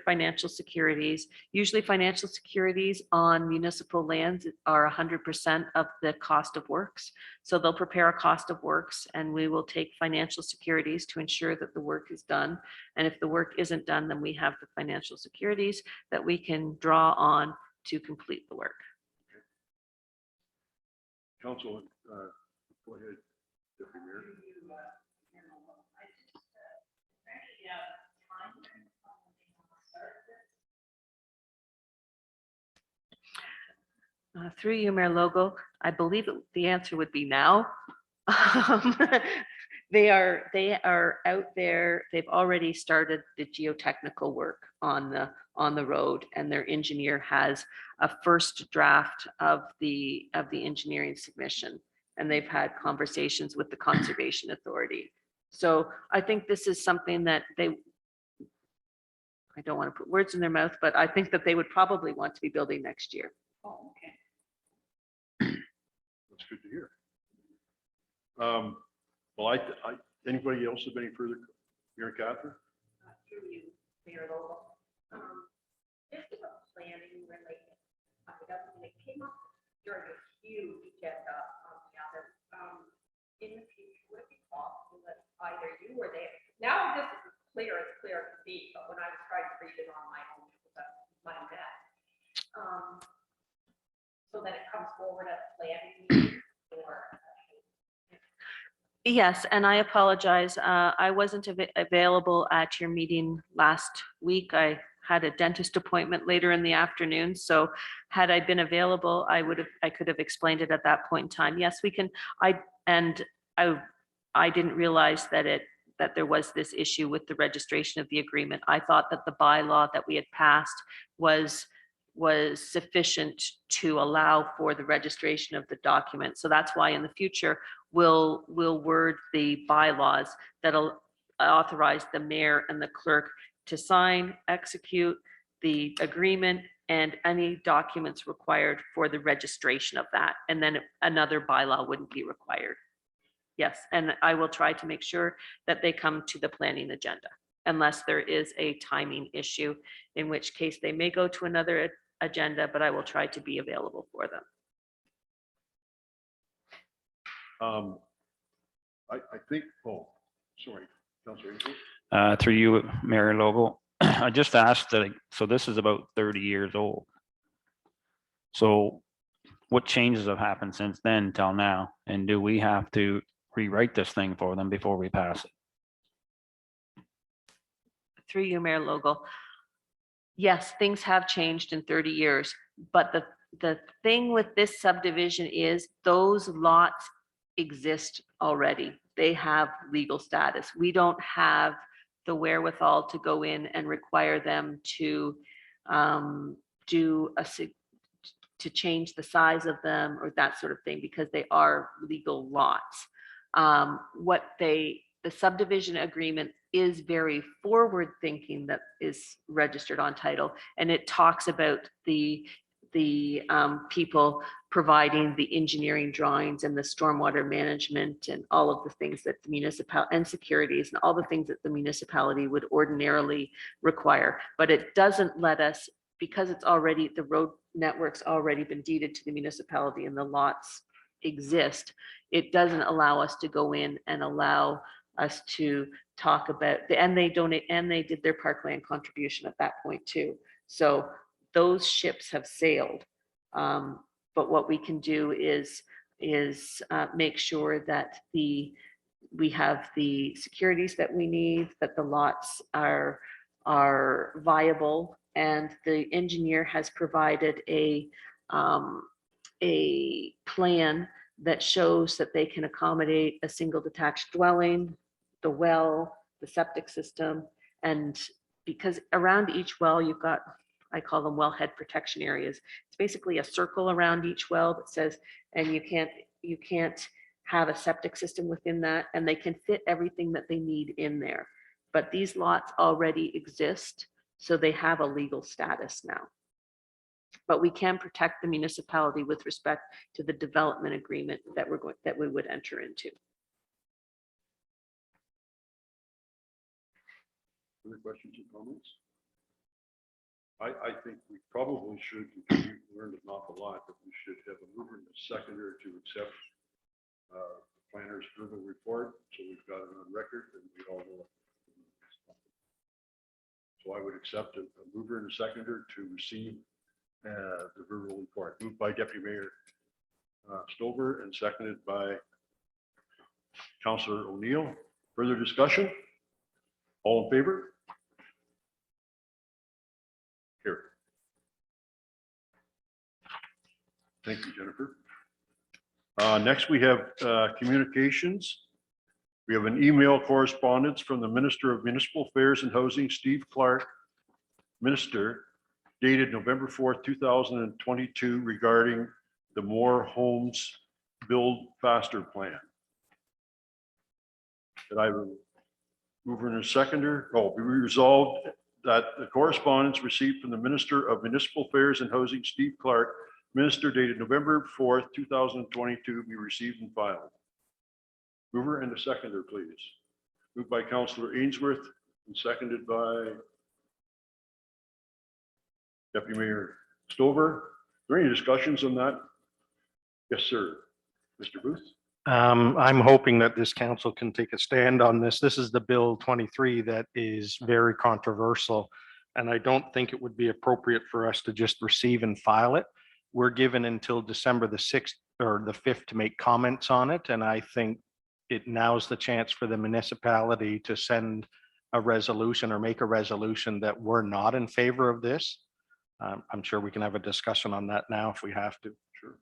financial securities. Usually financial securities on municipal lands are 100% of the cost of works. So they'll prepare a cost of works and we will take financial securities to ensure that the work is done. And if the work isn't done, then we have the financial securities that we can draw on to complete the work. Council, go ahead, Deputy Mayor. Through you, Mayor Logo, I believe the answer would be now. They are out there. They've already started the geotechnical work on the road, and their engineer has a first draft of the engineering submission, and they've had conversations with the Conservation Authority. So I think this is something that I don't want to put words in their mouth, but I think that they would probably want to be building next year. Oh, okay. That's good to hear. Well, anybody else have any further, Mayor Catherine? Through you, Mayor Lowell. This is a planning related item, and it came up during a huge agenda on the other. In the future, would it be possible that either you or they, now this is as clear as be, but when I was trying to read it on my own, it was my mess. So that it comes forward at planning meeting or. Yes, and I apologize. I wasn't available at your meeting last week. I had a dentist appointment later in the afternoon. So had I been available, I could have explained it at that point in time. Yes, we can. I didn't realize that there was this issue with the registration of the agreement. I thought that the bylaw that we had passed was sufficient to allow for the registration of the document. So that's why in the future, we'll word the bylaws that'll authorize the mayor and the clerk to sign, execute the agreement and any documents required for the registration of that. And then another bylaw wouldn't be required. Yes, and I will try to make sure that they come to the planning agenda unless there is a timing issue, in which case they may go to another agenda, but I will try to be available for them. I think, oh, sorry, Councilor Ainsworth. Through you, Mayor Logo. I just asked, so this is about 30 years old. So what changes have happened since then till now? And do we have to rewrite this thing for them before we pass it? Through you, Mayor Logo. Yes, things have changed in 30 years, but the thing with this subdivision is those lots exist already. They have legal status. We don't have the wherewithal to go in and require them to to change the size of them or that sort of thing, because they are legal lots. The subdivision agreement is very forward thinking, that is registered on title, and it talks about the people providing the engineering drawings and the stormwater management and all of the things that the municipal and securities and all the things that the municipality would ordinarily require. But it doesn't let us, because it's already, the road network's already been deeded to the municipality and the lots exist, it doesn't allow us to go in and allow us to talk about, and they donate, and they did their parkland contribution at that point too. So those ships have sailed. But what we can do is make sure that we have the securities that we need, that the lots are viable, and the engineer has provided a plan that shows that they can accommodate a single detached dwelling, the well, the septic system. And because around each well, you've got, I call them wellhead protection areas. It's basically a circle around each well that says, and you can't have a septic system within that, and they can fit everything that they need in there. But these lots already exist, so they have a legal status now. But we can protect the municipality with respect to the development agreement that we would enter into. Other questions or comments? I think we probably should, because we've learned an awful lot, but we should have a mover and a seconder to accept the planner's verbal report, so we've got it on record and we all know. So I would accept a mover and a seconder to receive the verbal report, moved by Deputy Mayor Stover and seconded by Councillor O'Neill. Further discussion? All in favor? Here. Thank you, Jennifer. Next, we have communications. We have an email correspondence from the Minister of Municipal Affairs and Housing, Steve Clark, Minister, dated November 4th, 2022, regarding the More Homes Build Faster plan. Did I have a mover and a seconder? Oh, we resolved that the correspondence received from the Minister of Municipal Affairs and Housing, Steve Clark, Minister, dated November 4th, 2022, be received and filed. Mover and a seconder, please. Moved by Councillor Ainsworth and seconded by Deputy Mayor Stover. Are there any discussions on that? Yes, sir. Mr. Booth? I'm hoping that this council can take a stand on this. This is the Bill 23 that is very controversial, and I don't think it would be appropriate for us to just receive and file it. We're given until December the 6th or the 5th to make comments on it, and I think it now's the chance for the municipality to send a resolution or make a resolution that we're not in favor of this. I'm sure we can have a discussion on that now if we have to. Sure.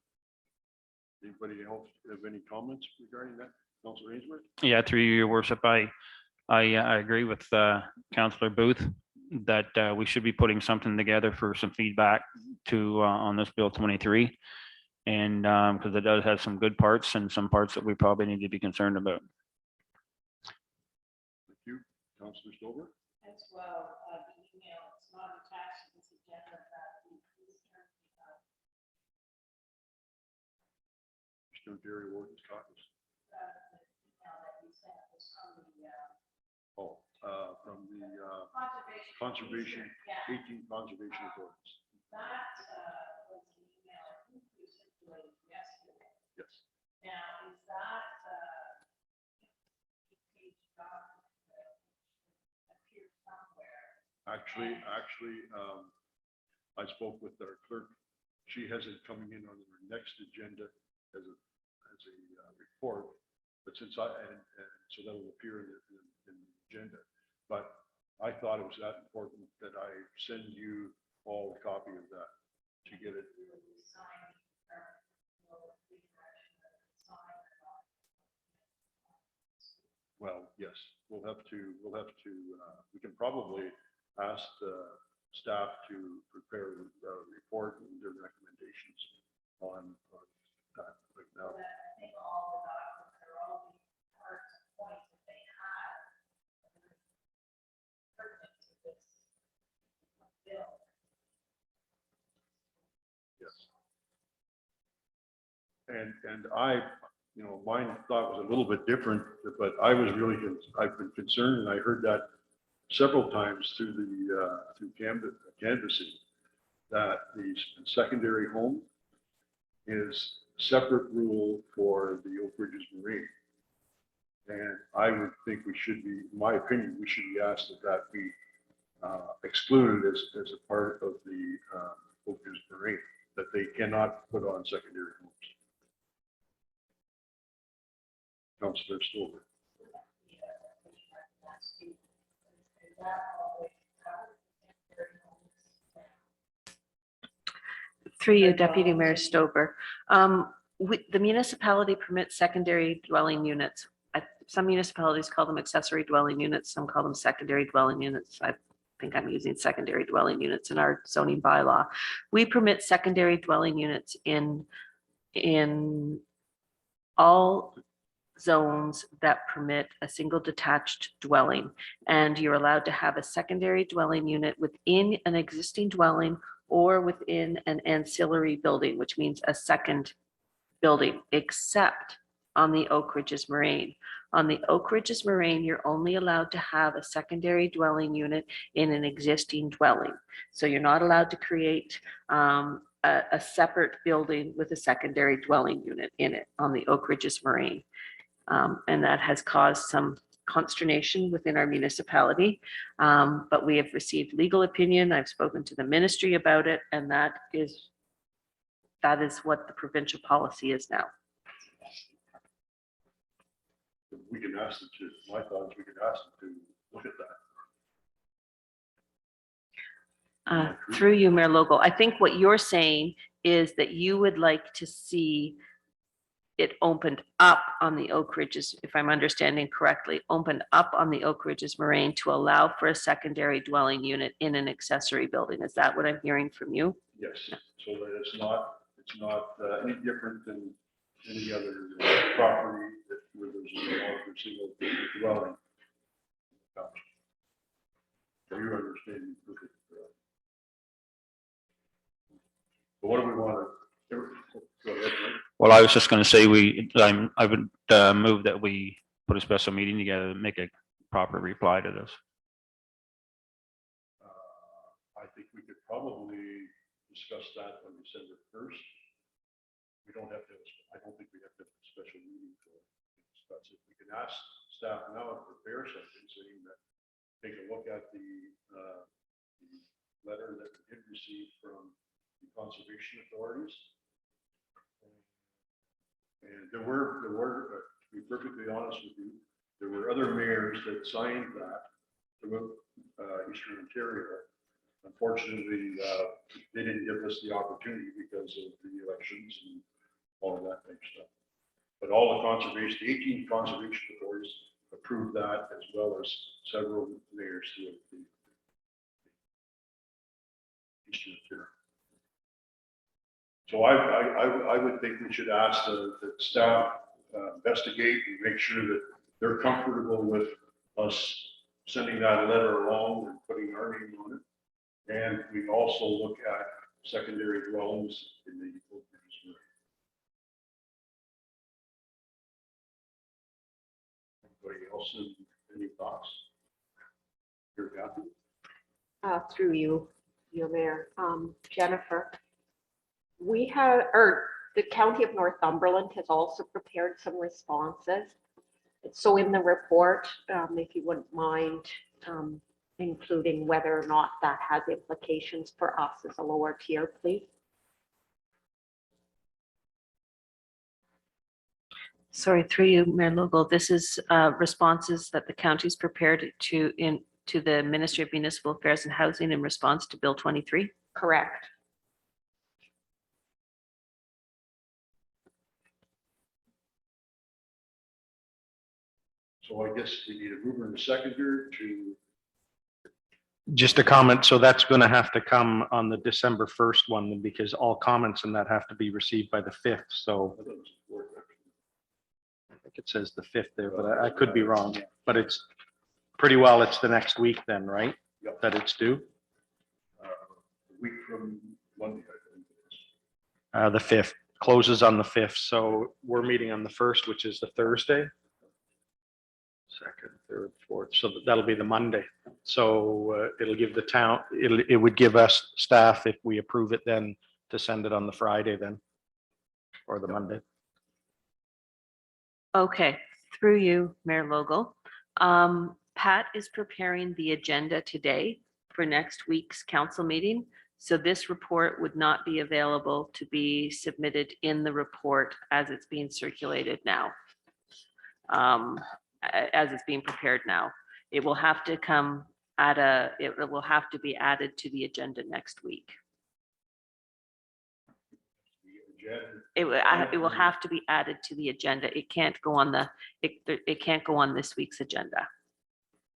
Anybody else have any comments regarding that? Councillor Ainsworth? Yeah, through you, your worship, I agree with Councillor Booth that we should be putting something together for some feedback to on this Bill 23. And because it does have some good parts and some parts that we probably need to be concerned about. Thank you. Councillor Stover? As well, the email, it's not attached to this agenda, but we please turn Mr. Dairy Warden's caucus. the email that you sent was from the From the conservation. Conservation, Yeah, 18 Conservation Authorities. that was the email I think you circulated yesterday. Yes. Now, is that page document that appears somewhere? Actually, I spoke with our clerk. She has it coming in on her next agenda as a report, but since so that will appear in the agenda. But I thought it was that important that I send you all a copy of that to get it. Well, yes, we can probably ask staff to prepare a report and their recommendations on that right now. I think all the documents are all the parts and points that they have pertinent to this bill. Yes. And I, mine thought was a little bit different, but I was really, I've been concerned, and I heard that several times through canvassing, that the secondary home is separate rule for the Oak Ridges Marine. And I would think we should be, in my opinion, we should be asked that be excluded as a part of the Oak Ridges Marine, that they cannot put on secondary homes. Councillor Stover. Through you, Deputy Mayor Stover. The municipality permits secondary dwelling units. some municipalities call them accessory dwelling units, some call them secondary dwelling units. I think I'm using secondary dwelling units in our zoning bylaw. We permit secondary dwelling units in all zones that permit a single detached dwelling. And you're allowed to have a secondary dwelling unit within an existing dwelling or within an ancillary building, which means a second building, except on the Oak Ridges Moraine. On the Oak Ridges Moraine, you're only allowed to have a secondary dwelling unit in an existing dwelling. So you're not allowed to create a separate building with a secondary dwelling unit in it on the Oak Ridges Moraine. And that has caused some consternation within our municipality. But we have received legal opinion. I've spoken to the ministry about it, and that is what the provincial policy is now. We can ask them to, my thought is we can ask them to look at that. Through you, Mayor Logo, I think what you're saying is that you would like to see it opened up on the Oak Ridges, if I'm understanding correctly, opened up on the Oak Ridges Moraine to allow for a secondary dwelling unit in an accessory building. Is that what I'm hearing from you? Yes, so that it's not any different than any other property that where there's a larger single dwelling. So you understand. But what do we want to? Go ahead, Mike. Well, I was just going to say I would move that we put a special meeting together to make a proper reply to this. I think we could probably discuss that on December 1st. We don't have to, I don't think we have to have a special meeting to discuss it. We can ask staff now to prepare something saying that take a look at the letter that we did receive from the conservation authorities. And there were, to be perfectly honest with you, there were other mayors that signed that throughout Eastern Ontario. Unfortunately, they didn't give us the opportunity because of the elections and all of that type of stuff. But all the conservation, the 18 conservation authorities approved that, as well as several mayors throughout the Eastern Ontario. So I would think we should ask the staff investigate and make sure that they're comfortable with us sending that letter along and putting our name on it. And we also look at secondary dwellings in the Oak Ridges Moraine. Anybody else have any thoughts? You're happy? Through you, your mayor, Jennifer. We have, or the County of Northumberland has also prepared some responses. So in the report, if you wouldn't mind including whether or not that has implications for us as a lower tier, please. Sorry, through you, Mayor Logal, this is responses that the county's prepared to the Ministry of Municipal Affairs and Housing in response to Bill 23. Correct. So I guess we need a mover and a seconder to. Just a comment, so that's going to have to come on the December 1st one because all comments in that have to be received by the 5th. So I think it says the 5th there, but I could be wrong. But it's pretty well, it's the next week then, right? Yep. That it's due? A week from Monday, I think it is. The 5th, closes on the 5th. So we're meeting on the 1st, which is the Thursday. Second, third, fourth, so that'll be the Monday. So it'll give the town, it would give us staff, if we approve it then, to send it on the Friday then, or the Monday. Okay, through you, Mayor Logal. Pat is preparing the agenda today for next week's council meeting. So this report would not be available to be submitted in the report as it's being circulated now. As it's being prepared now. It will have to come it will have to be added to the agenda next week. The It will have to be added to the agenda. It can't go on it can't go on this week's agenda.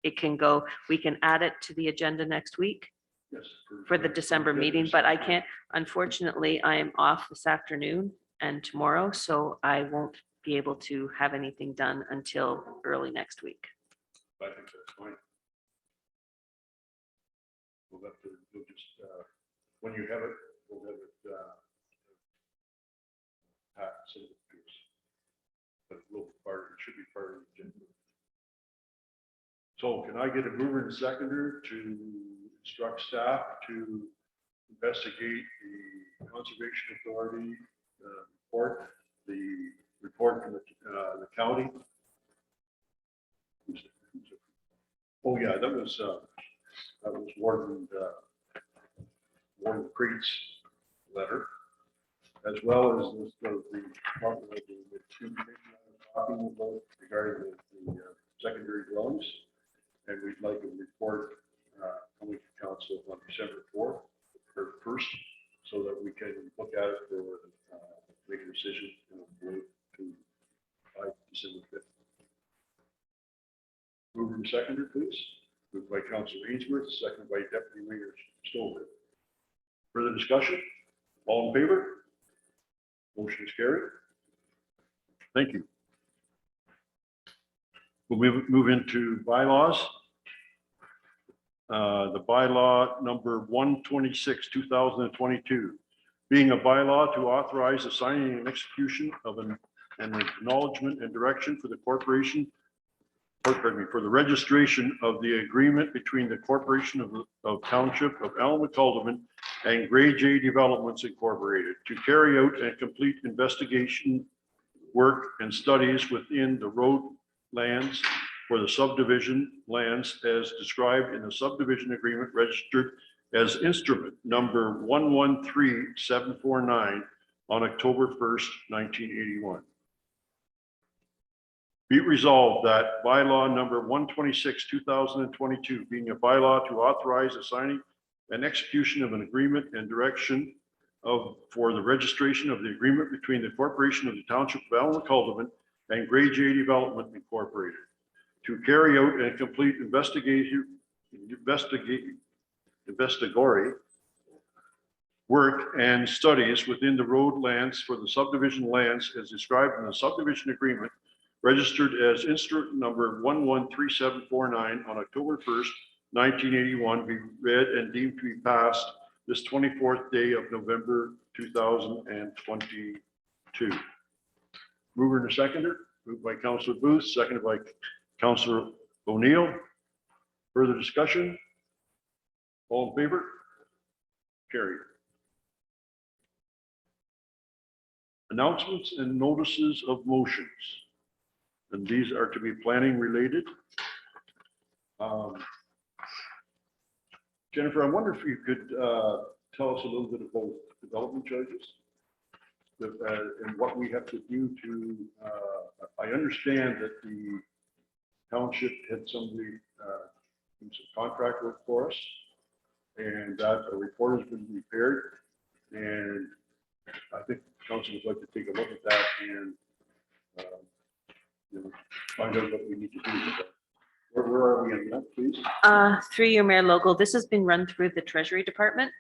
It can go, we can add it to the agenda next week Yes, for the December meeting, but I can't, unfortunately, I am off this afternoon and tomorrow, so I won't be able to have anything done until early next week. I think that's fine. We'll just, when you have it, we'll have it, send it to us. But we'll it should be part of the agenda. So can I get a mover and seconder to instruct staff to investigate the Conservation Authority report, the report from the county? Oh, yeah, that was Warden Creed's letter, as well as the two talking about regarding the secondary dwellings. And we'd like a report coming to council on December 4th or 1st, so that we can look at it for make a decision by December 5th. Mover and seconder, please. Moved by Councilor Ainsworth, seconded by Deputy Mayor Stover. Further discussion? All in favor? Motion is carried. Thank you. We'll move into bylaws. The bylaw number 126, 2022, being a bylaw to authorize the signing and execution of an acknowledgement and direction for the corporation, for the registration of the agreement between the Corporation of Township of Allen-McCalderman and Gray J Developments Incorporated to carry out and complete investigation work and studies within the road lands for the subdivision lands as described in the subdivision agreement registered as instrument number 113749 on October 1st, 1981. Be it resolved that bylaw number 126, 2022, being a bylaw to authorize the signing and execution of an agreement and direction for the registration of the agreement between the Corporation of the Township of Allen-McCalderman and Gray J Development Incorporated to carry out and complete investigatory work and studies within the road lands for the subdivision lands as described in the subdivision agreement registered as instrument number 113749 on October 1st, 1981, be read and deemed to be passed this 24th day of November 2022. Mover and a seconder, moved by Councilor Booth, seconded by Councilor O'Neill. Further discussion? All in favor? Carried. Announcements and notices of motions. And these are to be planning related. Jennifer, I wonder if you could tell us a little bit about development charges and what we have to do to, I understand that the township had somebody do some contract work for us, and that a report has been prepared, and I think council would like to take a look at that and find out what we need to do with that. Where are we in that, please? Through your Mayor Local, this has been run through the Treasury Department.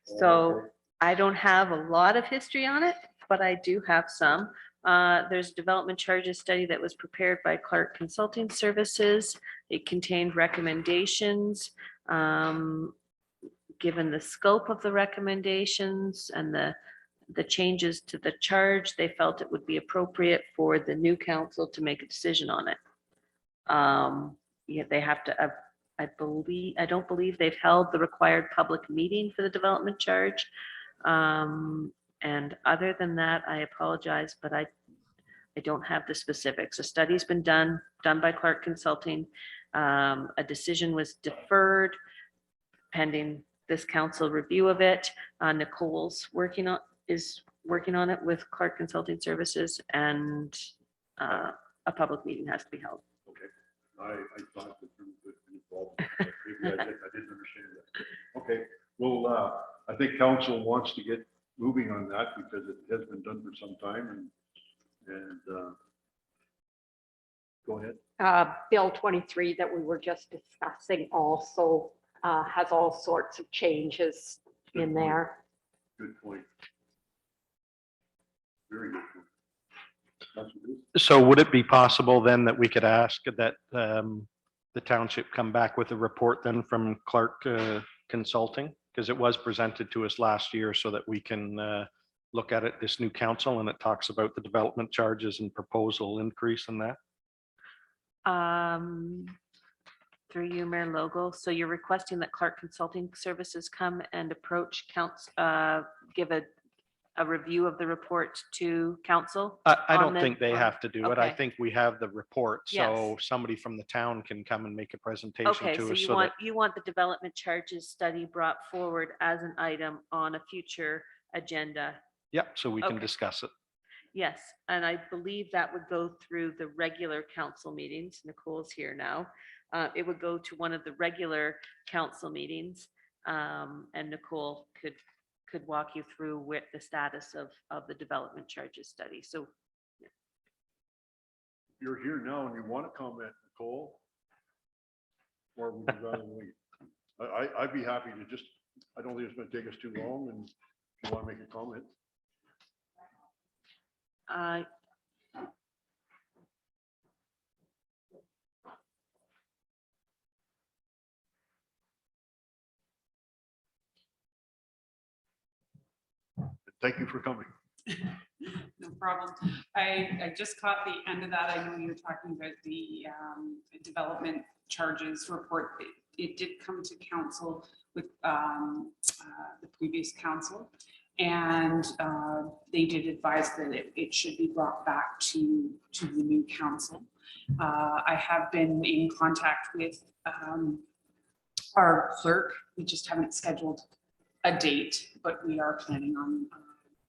So I don't have a lot of history on it, but I do have some. There's a development charges study that was prepared by Clark Consulting Services. It contained recommendations. Given the scope of the recommendations and the changes to the charge, they felt it would be appropriate for the new council to make a decision on it. Yeah, they have to, I don't believe they've held the required public meeting for the development charge. And other than that, I apologize, but I don't have the specifics. A study's been done by Clark Consulting. A decision was deferred pending this council review of it. Nicole's is working on it with Clark Consulting Services, and a public meeting has to be held. Okay, I thought that you would be involved, but maybe I didn't understand that. Okay, well, I think council wants to get moving on that because it has been done for some time and go ahead. Bill 23 that we were just discussing also has all sorts of changes in there. Good point. Very good point. Councilor Booth? So would it be possible then that we could ask that the township come back with a report then from Clark Consulting? Because it was presented to us last year so that we can look at it, this new council, and it talks about the development charges and proposal increase in that. Through you, Mayor Logal. So you're requesting that Clark Consulting Services come and approach council, give a review of the report to council? I on don't the- think they on- have to do it. I okay. think we have the report, so Yes. somebody from the town can come and make a presentation Okay, to so us you so want, that, you want the development charges study brought forward as an item on a future agenda? yeah, so we can Okay. discuss it. Yes, and I believe that would go through the regular council meetings. Nicole's here now. It would go to one of the regular council meetings. And Nicole could walk you through with the status of the development charges study. So You're here now and you want to comment, Nicole? Or would you rather wait? I'd be happy to just, I don't think it's going to take us too long, and if you want to make a comment. Thank you for coming. No problem. I just caught the end of that. I know you were talking about the development charges report. It did come to council with the previous council. And they did advise that it should be brought back to the new council. I have been in contact with our clerk. We just haven't scheduled a date, but we are planning on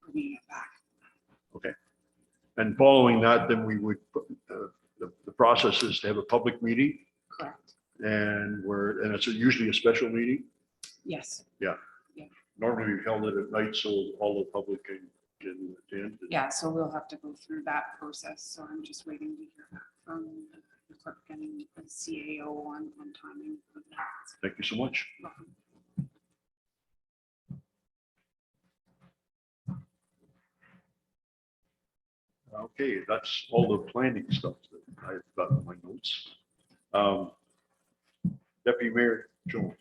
bringing it back. Okay. And following that, then we would, the process is to have a public meeting, Correct. and it's usually a special meeting. Yes. Normally we held it at night so all the public can attend. Yeah, so we'll have to go through that process. So I'm just waiting to hear back from the clerk and the CAO on timing for that. Thank you so much. Okay, that's all the planning stuff that I've got in my notes. Deputy Mayor Jones.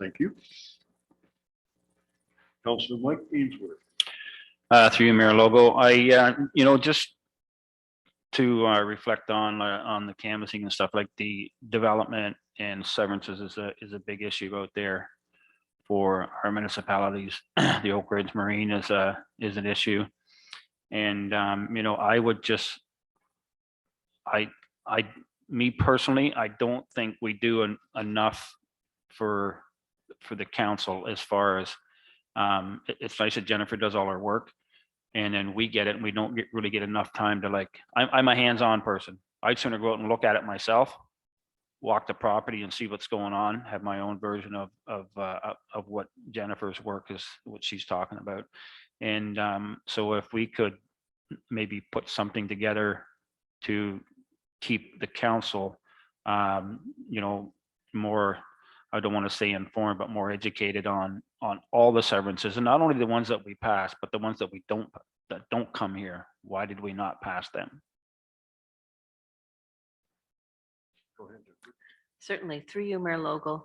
Thank you. Councilor Mike Ainsworth. Through you, Mayor Logo, just to reflect on the canvassing and stuff, like the development and severances is a big issue out there for our municipalities. The Oak Ridge Marine is an issue. And, I would just, me personally, I don't think we do enough for the council as far as, it's nice that Jennifer does all her work and then we get it and we don't really get enough time to I'm a hands-on person. I'd sooner go out and look at it myself, walk the property and see what's going on, have my own version of what Jennifer's work is, what she's talking about. And so if we could maybe put something together to keep the council, more, I don't want to say informed, but more educated on all the severances, and not only the ones that we pass, but the ones that don't come here. Why did we not pass them? Go ahead, Jennifer. certainly through you, Mayor Logal.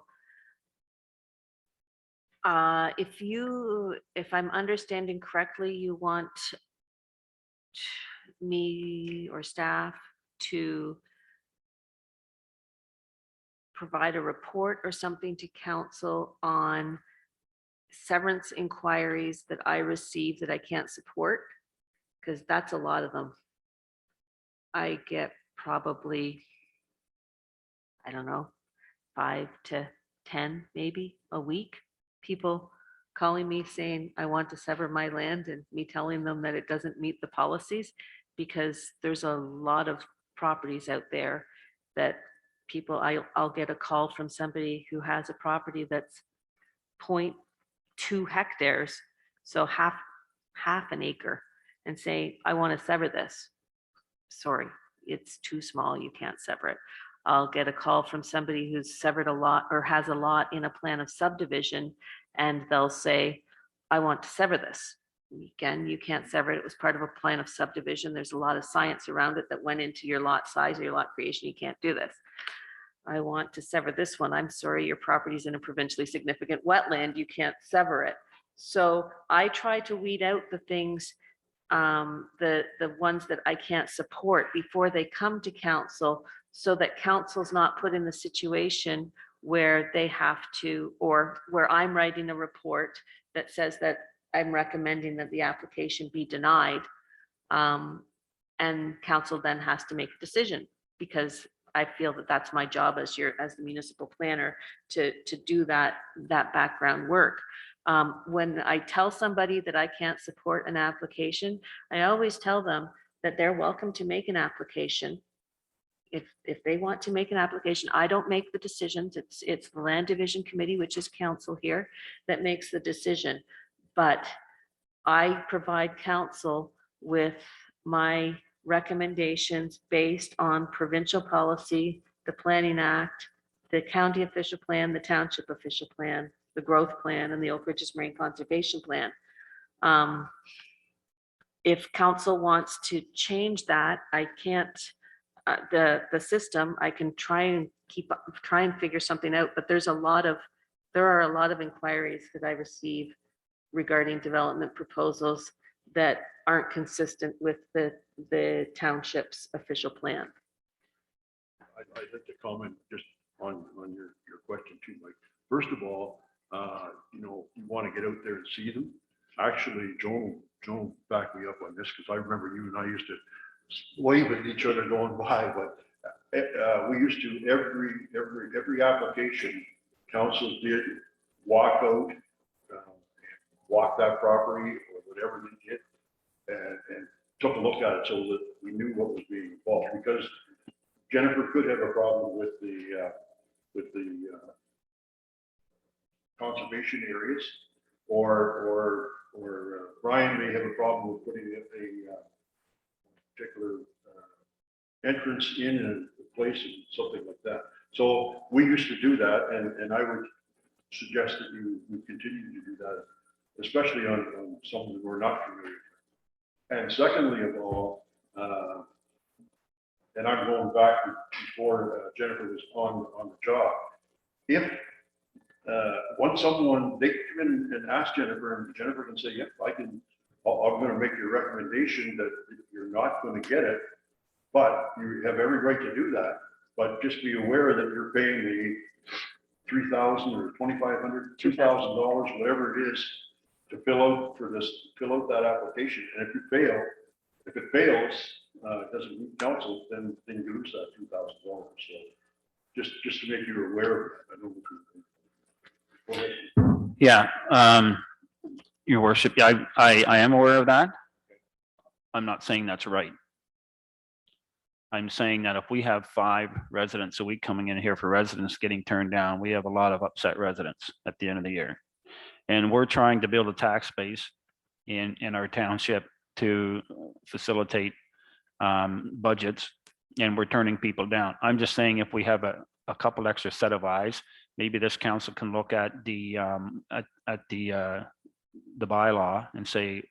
If I'm understanding correctly, you want me or staff to provide a report or something to council on severance inquiries that I receive that I can't support, because that's a lot of them. I get probably, I don't know, 5 to 10, maybe a week, people calling me saying, I want to sever my land, and me telling them that it doesn't meet the policies, because there's a lot of properties out there that people, I'll get a call from somebody who has a property that's 0.2 hectares, so half an acre, and say, I want to sever this. Sorry, it's too small, you can't sever it. I'll get a call from somebody who's severed a lot or has a lot in a plan of subdivision, and they'll say, I want to sever this. Again, you can't sever it. It was part of a plan of subdivision. There's a lot of science around it that went into your lot size or your lot creation. You can't do this. I want to sever this one. I'm sorry, your property's in a provincially significant wetland. You can't sever it. So I try to weed out the things, the ones that I can't support before they come to council, so that council's not put in the situation where they have to, or where I'm writing a report that says that I'm recommending that the application be denied. And council then has to make a decision, because I feel that that's my job as the municipal planner to do that background work. When I tell somebody that I can't support an application, I always tell them that they're welcome to make an application. If they want to make an application, I don't make the decisions. It's the Land Division Committee, which is council here, that makes the decision. But I provide council with my recommendations based on provincial policy, the Planning Act, the county official plan, the township official plan, the growth plan, and the Oak Ridges Marine Conservation Plan. If council wants to change that, I can't, the system, I can try and figure something out, but there are a lot of inquiries that I receive regarding development proposals that aren't consistent with the township's official plan. I'd like to comment just on your question too, Mike. First of all, you want to get out there and see them. Actually, Joan backed me up on this, because I remember you and I used to wave at each other going by, but we used to, every application, council did walk out, walk that property or whatever they did, and took a look at it so that we knew what was being involved, because Jennifer could have a problem with the conservation areas, or Brian may have a problem with putting a particular entrance in a place and something like that. So we used to do that, and I would suggest that you continue to do that, especially on some that we're not familiar with. And secondly of all, and I'm going back before Jennifer was on the job, if once someone, they come in and ask Jennifer, and Jennifer can say, yep, I'm going to make your recommendation that you're not going to get it, but you have every right to do that. But just be aware that you're paying the $3,000 or $2,500, $2,000, whatever it is, to fill out that application. And if it fails, it doesn't meet council, then you lose that $2,000. So just to make you aware of that. I know what you're thinking. Yeah, your worship, yeah, I am aware of that. I'm not saying that's right. I'm saying that if we have 5 residents a week coming in here for residents getting turned down, we have a lot of upset residents at the end of the year. And we're trying to build a tax base in our township to facilitate budgets, and we're turning people down. I'm just saying, if we have a couple extra set of eyes, maybe this council can look at the bylaw and say,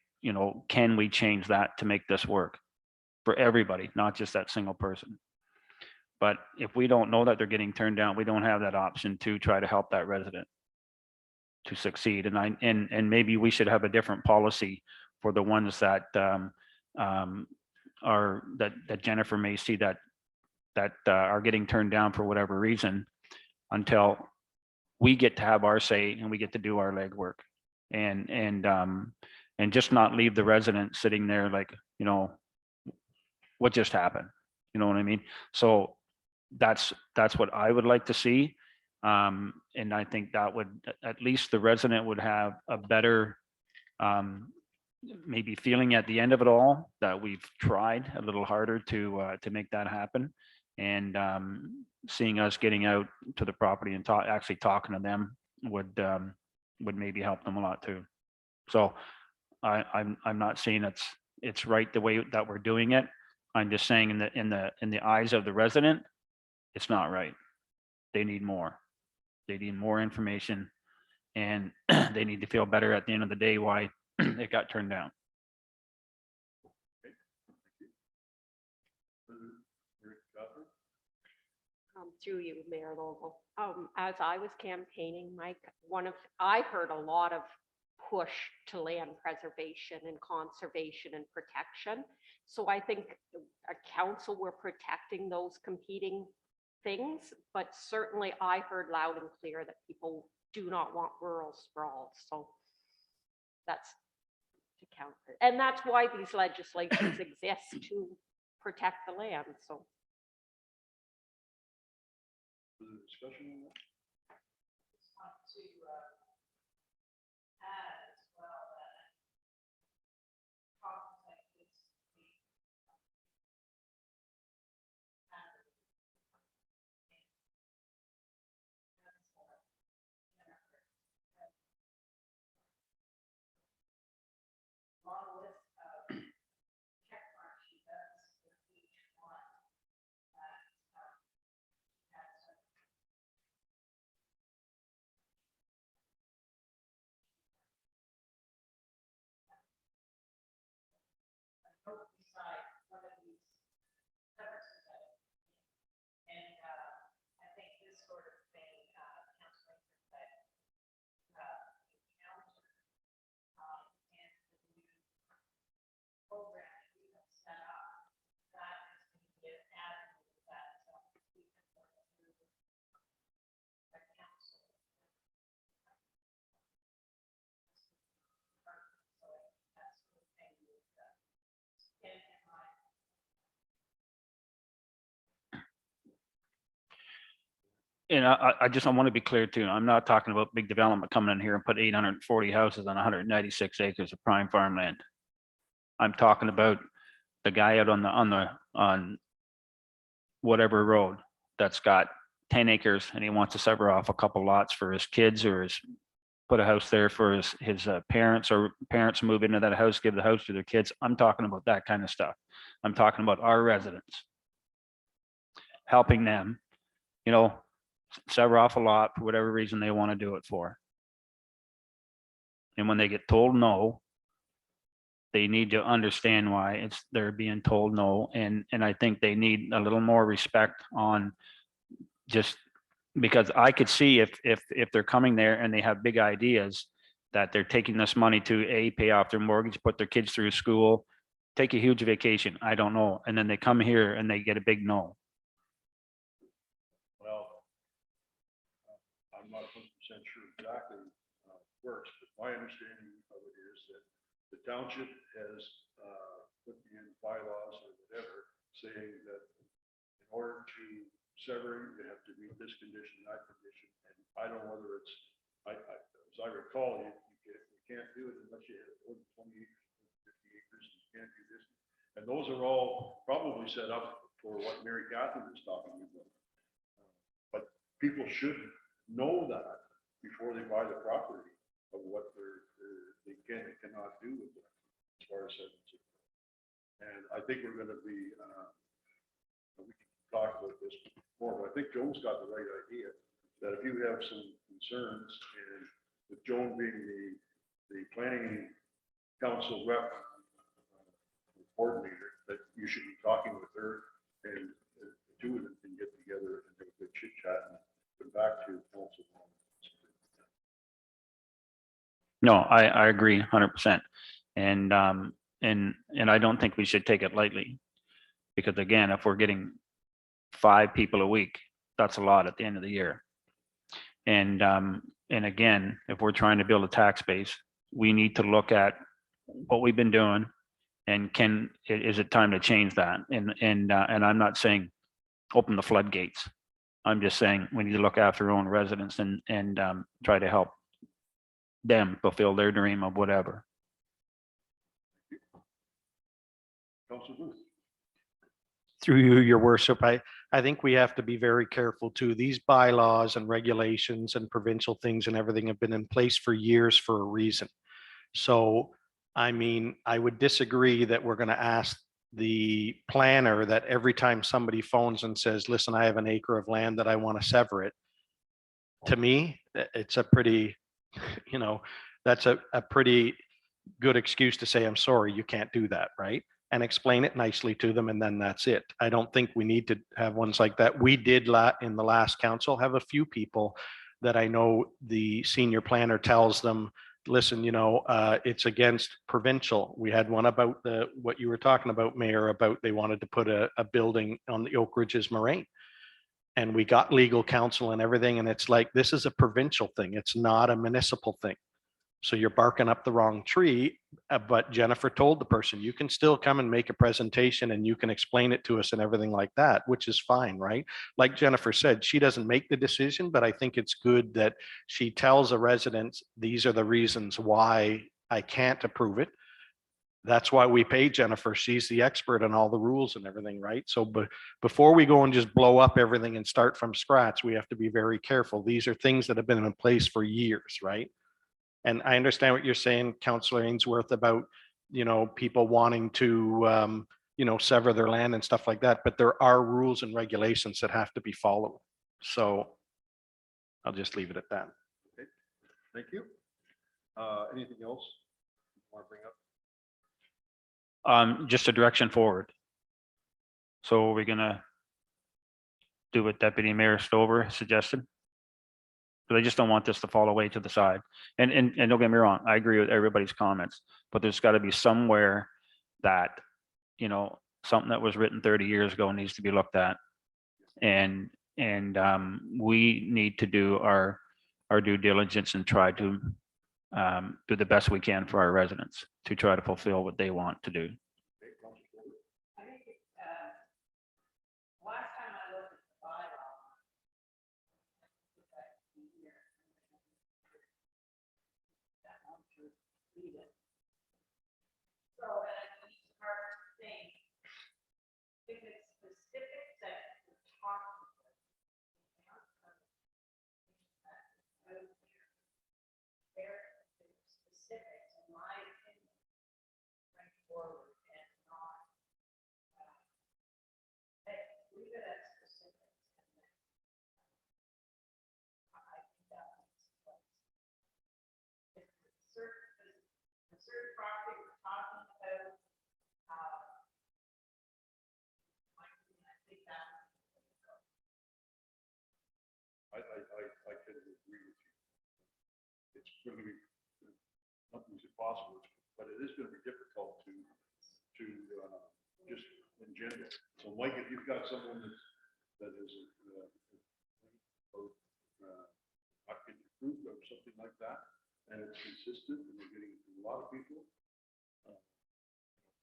can we change that to make this work for everybody, not just that single person? But if we don't know that they're getting turned down, we don't have that option to try to help that resident to succeed. And maybe we should have a different policy for the ones that that Jennifer may see that are getting turned down for whatever reason, until we get to have our say and we get to do our legwork, and just not leave the resident sitting there like, what just happened? You know what I mean? So that's what I would like to see. And I think that would, at least the resident would have a better maybe feeling at the end of it all, that we've tried a little harder to make that happen. And seeing us getting out to the property and actually talking to them would maybe help them a lot too. So I'm not saying it's right the way that we're doing it. I'm just saying in the eyes of the resident, it's not right. They need more. They need more information, and they need to feel better at the end of the day why it got turned down. Through you, Mayor Lowell. As I was campaigning, Mike, I heard a lot of push to land preservation and conservation and protection. So I think a council, we're protecting those competing things, but certainly I heard loud and clear that people do not want rural sprawl. So that's to counter. And that's why these legislations exist, to protect the land. So. Further discussion on that? And I want to be clear too. I'm not talking about big development coming in here and put 840 houses on 196 acres of prime farmland. I'm talking about the guy out on whatever road that's got 10 acres and he wants to sever off a couple lots for his kids, or put a house there for his parents, or parents move into that house, give the house to their kids. I'm talking about that kind of stuff. I'm talking about our residents, helping them, sever off a lot for whatever reason they want to do it for. And when they get told no, they need to understand why they're being told no. And I think they need a little more respect on, just because I could see if they're coming there and they have big ideas, that they're taking this money to pay off their mortgage, put their kids through school, take a huge vacation. I don't know. And then they come here and they get a big no. Well, I'm not 100% sure exactly how it works, but my understanding of it is that the township has put in bylaws or whatever, saying that in order to sever, you have to meet this condition, that condition, and I don't know whether it's, as I recall, you can't do it unless you have more than 20 acres, 50 acres, you can't do this. And those are all probably set up for what Mary Catherine is talking about. But people should know that before they buy the property, of what they can and cannot do with it, as far as severance. And I think we're going to be, we can talk about this more, but I think Joan's got the right idea, that if you have some concerns, and with Joan being the planning council rep coordinator, that you should be talking with her, and the two of them can get together and have a good chit chat and come back to council. No, I agree 100%. And I don't think we should take it lightly, because again, if we're getting 5 people a week, that's a lot at the end of the year. And again, if we're trying to build a tax base, we need to look at what we've been doing, and is it time to change that? And I'm not saying open the floodgates. I'm just saying, we need to look after our own residents and try to help them fulfill their dream of whatever. Councilor Booth. Through you, your worship, I think we have to be very careful too. These bylaws and regulations and provincial things and everything have been in place for years for a reason. So, I mean, I would disagree that we're going to ask the planner that every time somebody phones and says, listen, I have an acre of land that I want to sever it. To me, it's a pretty, you know, that's a pretty good excuse to say, I'm sorry, you can't do that, right? And explain it nicely to them, and then that's it. I don't think we need to have ones like that. We did in the last council have a few people that I know the senior planner tells them, listen, you know, it's against provincial. We had one about what you were talking about, Mayor, about they wanted to put a building on the Oak Ridges Moraine. And we got legal counsel and everything. And it's like, this is a provincial thing. It's not a municipal thing. So you're barking up the wrong tree. But Jennifer told the person, you can still come and make a presentation and you can explain it to us and everything like that, which is fine, right? Like Jennifer said, she doesn't make the decision, but I think it's good that she tells the residents, these are the reasons why I can't approve it. That's why we pay Jennifer. She's the expert on all the rules and everything, right? So before we go and just blow up everything and start from scratch, we have to be very careful. These are things that have been in place for years, right? And I understand what you're saying, Councillor Ainsworth, about, you know, people wanting to, you know, sever their land and stuff like that, but there are rules and regulations that have to be followed. So I'll just leave it at that. Okay, thank you. Anything else you want to bring up? Just a direction forward. So we're gonna do what Deputy Mayor Stover suggested. But I just don't want this to fall away to the side. And don't get me wrong, I agree with everybody's comments, but there's got to be somewhere that, you know, something that was written 30 years ago needs to be looked at. And we need to do our due diligence and try to do the best we can for our residents to try to fulfill what they want to do. I think last time I looked at the bylaw. So, and it's hard to think if it's specific that we're talking about. Very specifics, in my opinion, bring forward and not. Leave it as specifics. And then I think that makes sense. If it's a certain property we're talking about, I think that. I can agree with you. It's going to be, nothing's impossible, but it is going to be difficult to just in general. So Mike, if you've got someone that is not getting approved or something like that, and it's consistent and you're getting a lot of people,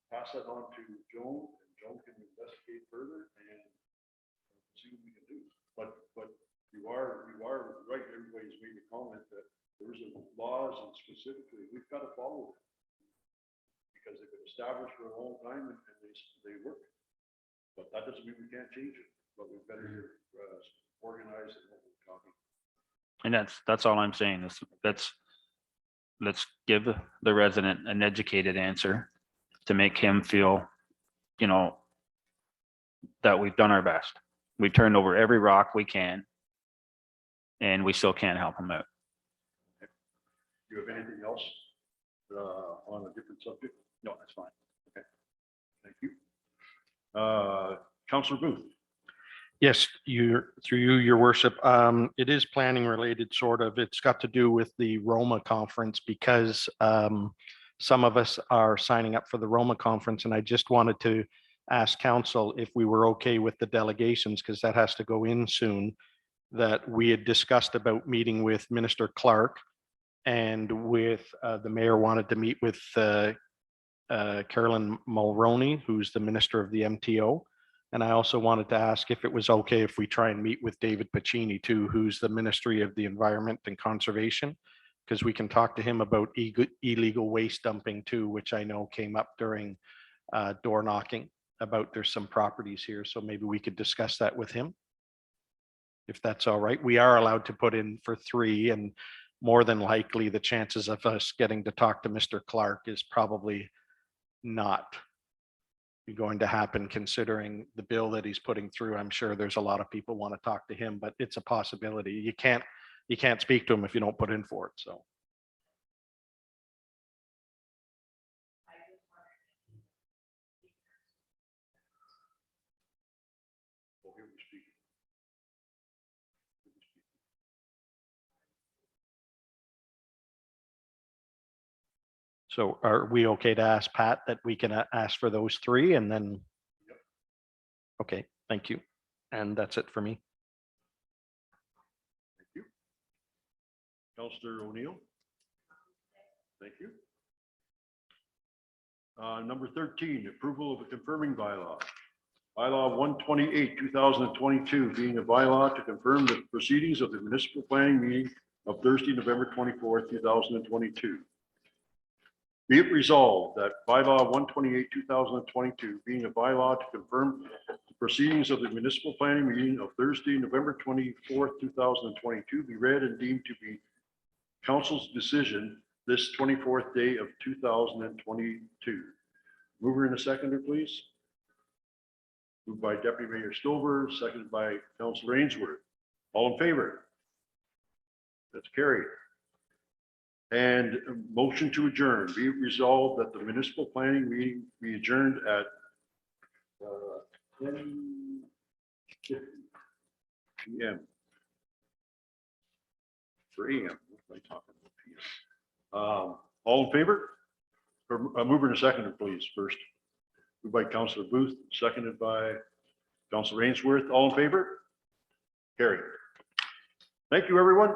pass that on to Joan, and Joan can investigate further and see what we can do. But you are right. Everybody's made a comment that there's laws and specifically we've got to follow them because they've been established for a long time and they work. But that doesn't mean we can't change it. But we better organize and what we're talking. And that's all I'm saying is let's give the resident an educated answer to make him feel, you know, that we've done our best. We've turned over every rock we can, and we still can't help him out. Do you have anything else on a different subject? No, that's fine. Okay, thank you. Councillor Booth. Yes, through you, your worship. It is planning related, sort of. It's got to do with the Roma conference because some of us are signing up for the Roma conference, and I just wanted to ask council if we were okay with the delegations, because that has to go in soon, that we had discussed about meeting with Minister Clark and with the mayor wanted to meet with Carolyn Mulroney, who's the minister of the MTO. And I also wanted to ask if it was okay if we try and meet with David Pacini too, who's the Ministry of the Environment and Conservation, because we can talk to him about illegal waste dumping too, which I know came up during door knocking about there's some properties here. So maybe we could discuss that with him, if that's all right. We are allowed to put in for 3, and more than likely the chances of us getting to talk to Mr. Clark is probably not going to happen, considering the bill that he's putting through. I'm sure there's a lot of people want to talk to him, but it's a possibility. You can't speak to him if you don't put in for it. So so are we okay to ask Pat that we can ask for those 3 and then? Okay, thank you. And that's it for me. Thank you. Councillor O'Neill. Thank you. Number 13, approval of a confirming bylaw. Bylaw 128, 2022, being a bylaw to confirm the proceedings of the municipal planning meeting of Thursday, November 24th, 2022. Be it resolved that bylaw 128, 2022, being a bylaw to confirm the proceedings of the municipal planning meeting of Thursday, November 24th, 2022, be read and deemed to be council's decision this 24th day of 2022. Mover and a seconder, please. Moved by Deputy Mayor Stover, seconded by Councilor Ainsworth. All in favor? That's carried. And a motion to adjourn. Be it resolved that the municipal planning meeting be adjourned at 10:50 p.m. For AM. What am I talking about? PM? All in favor? Or mover and a seconder, please, first. Moved by Councilor Booth, seconded by Councilor Ainsworth. All in favor? Carried. Thank you, everyone.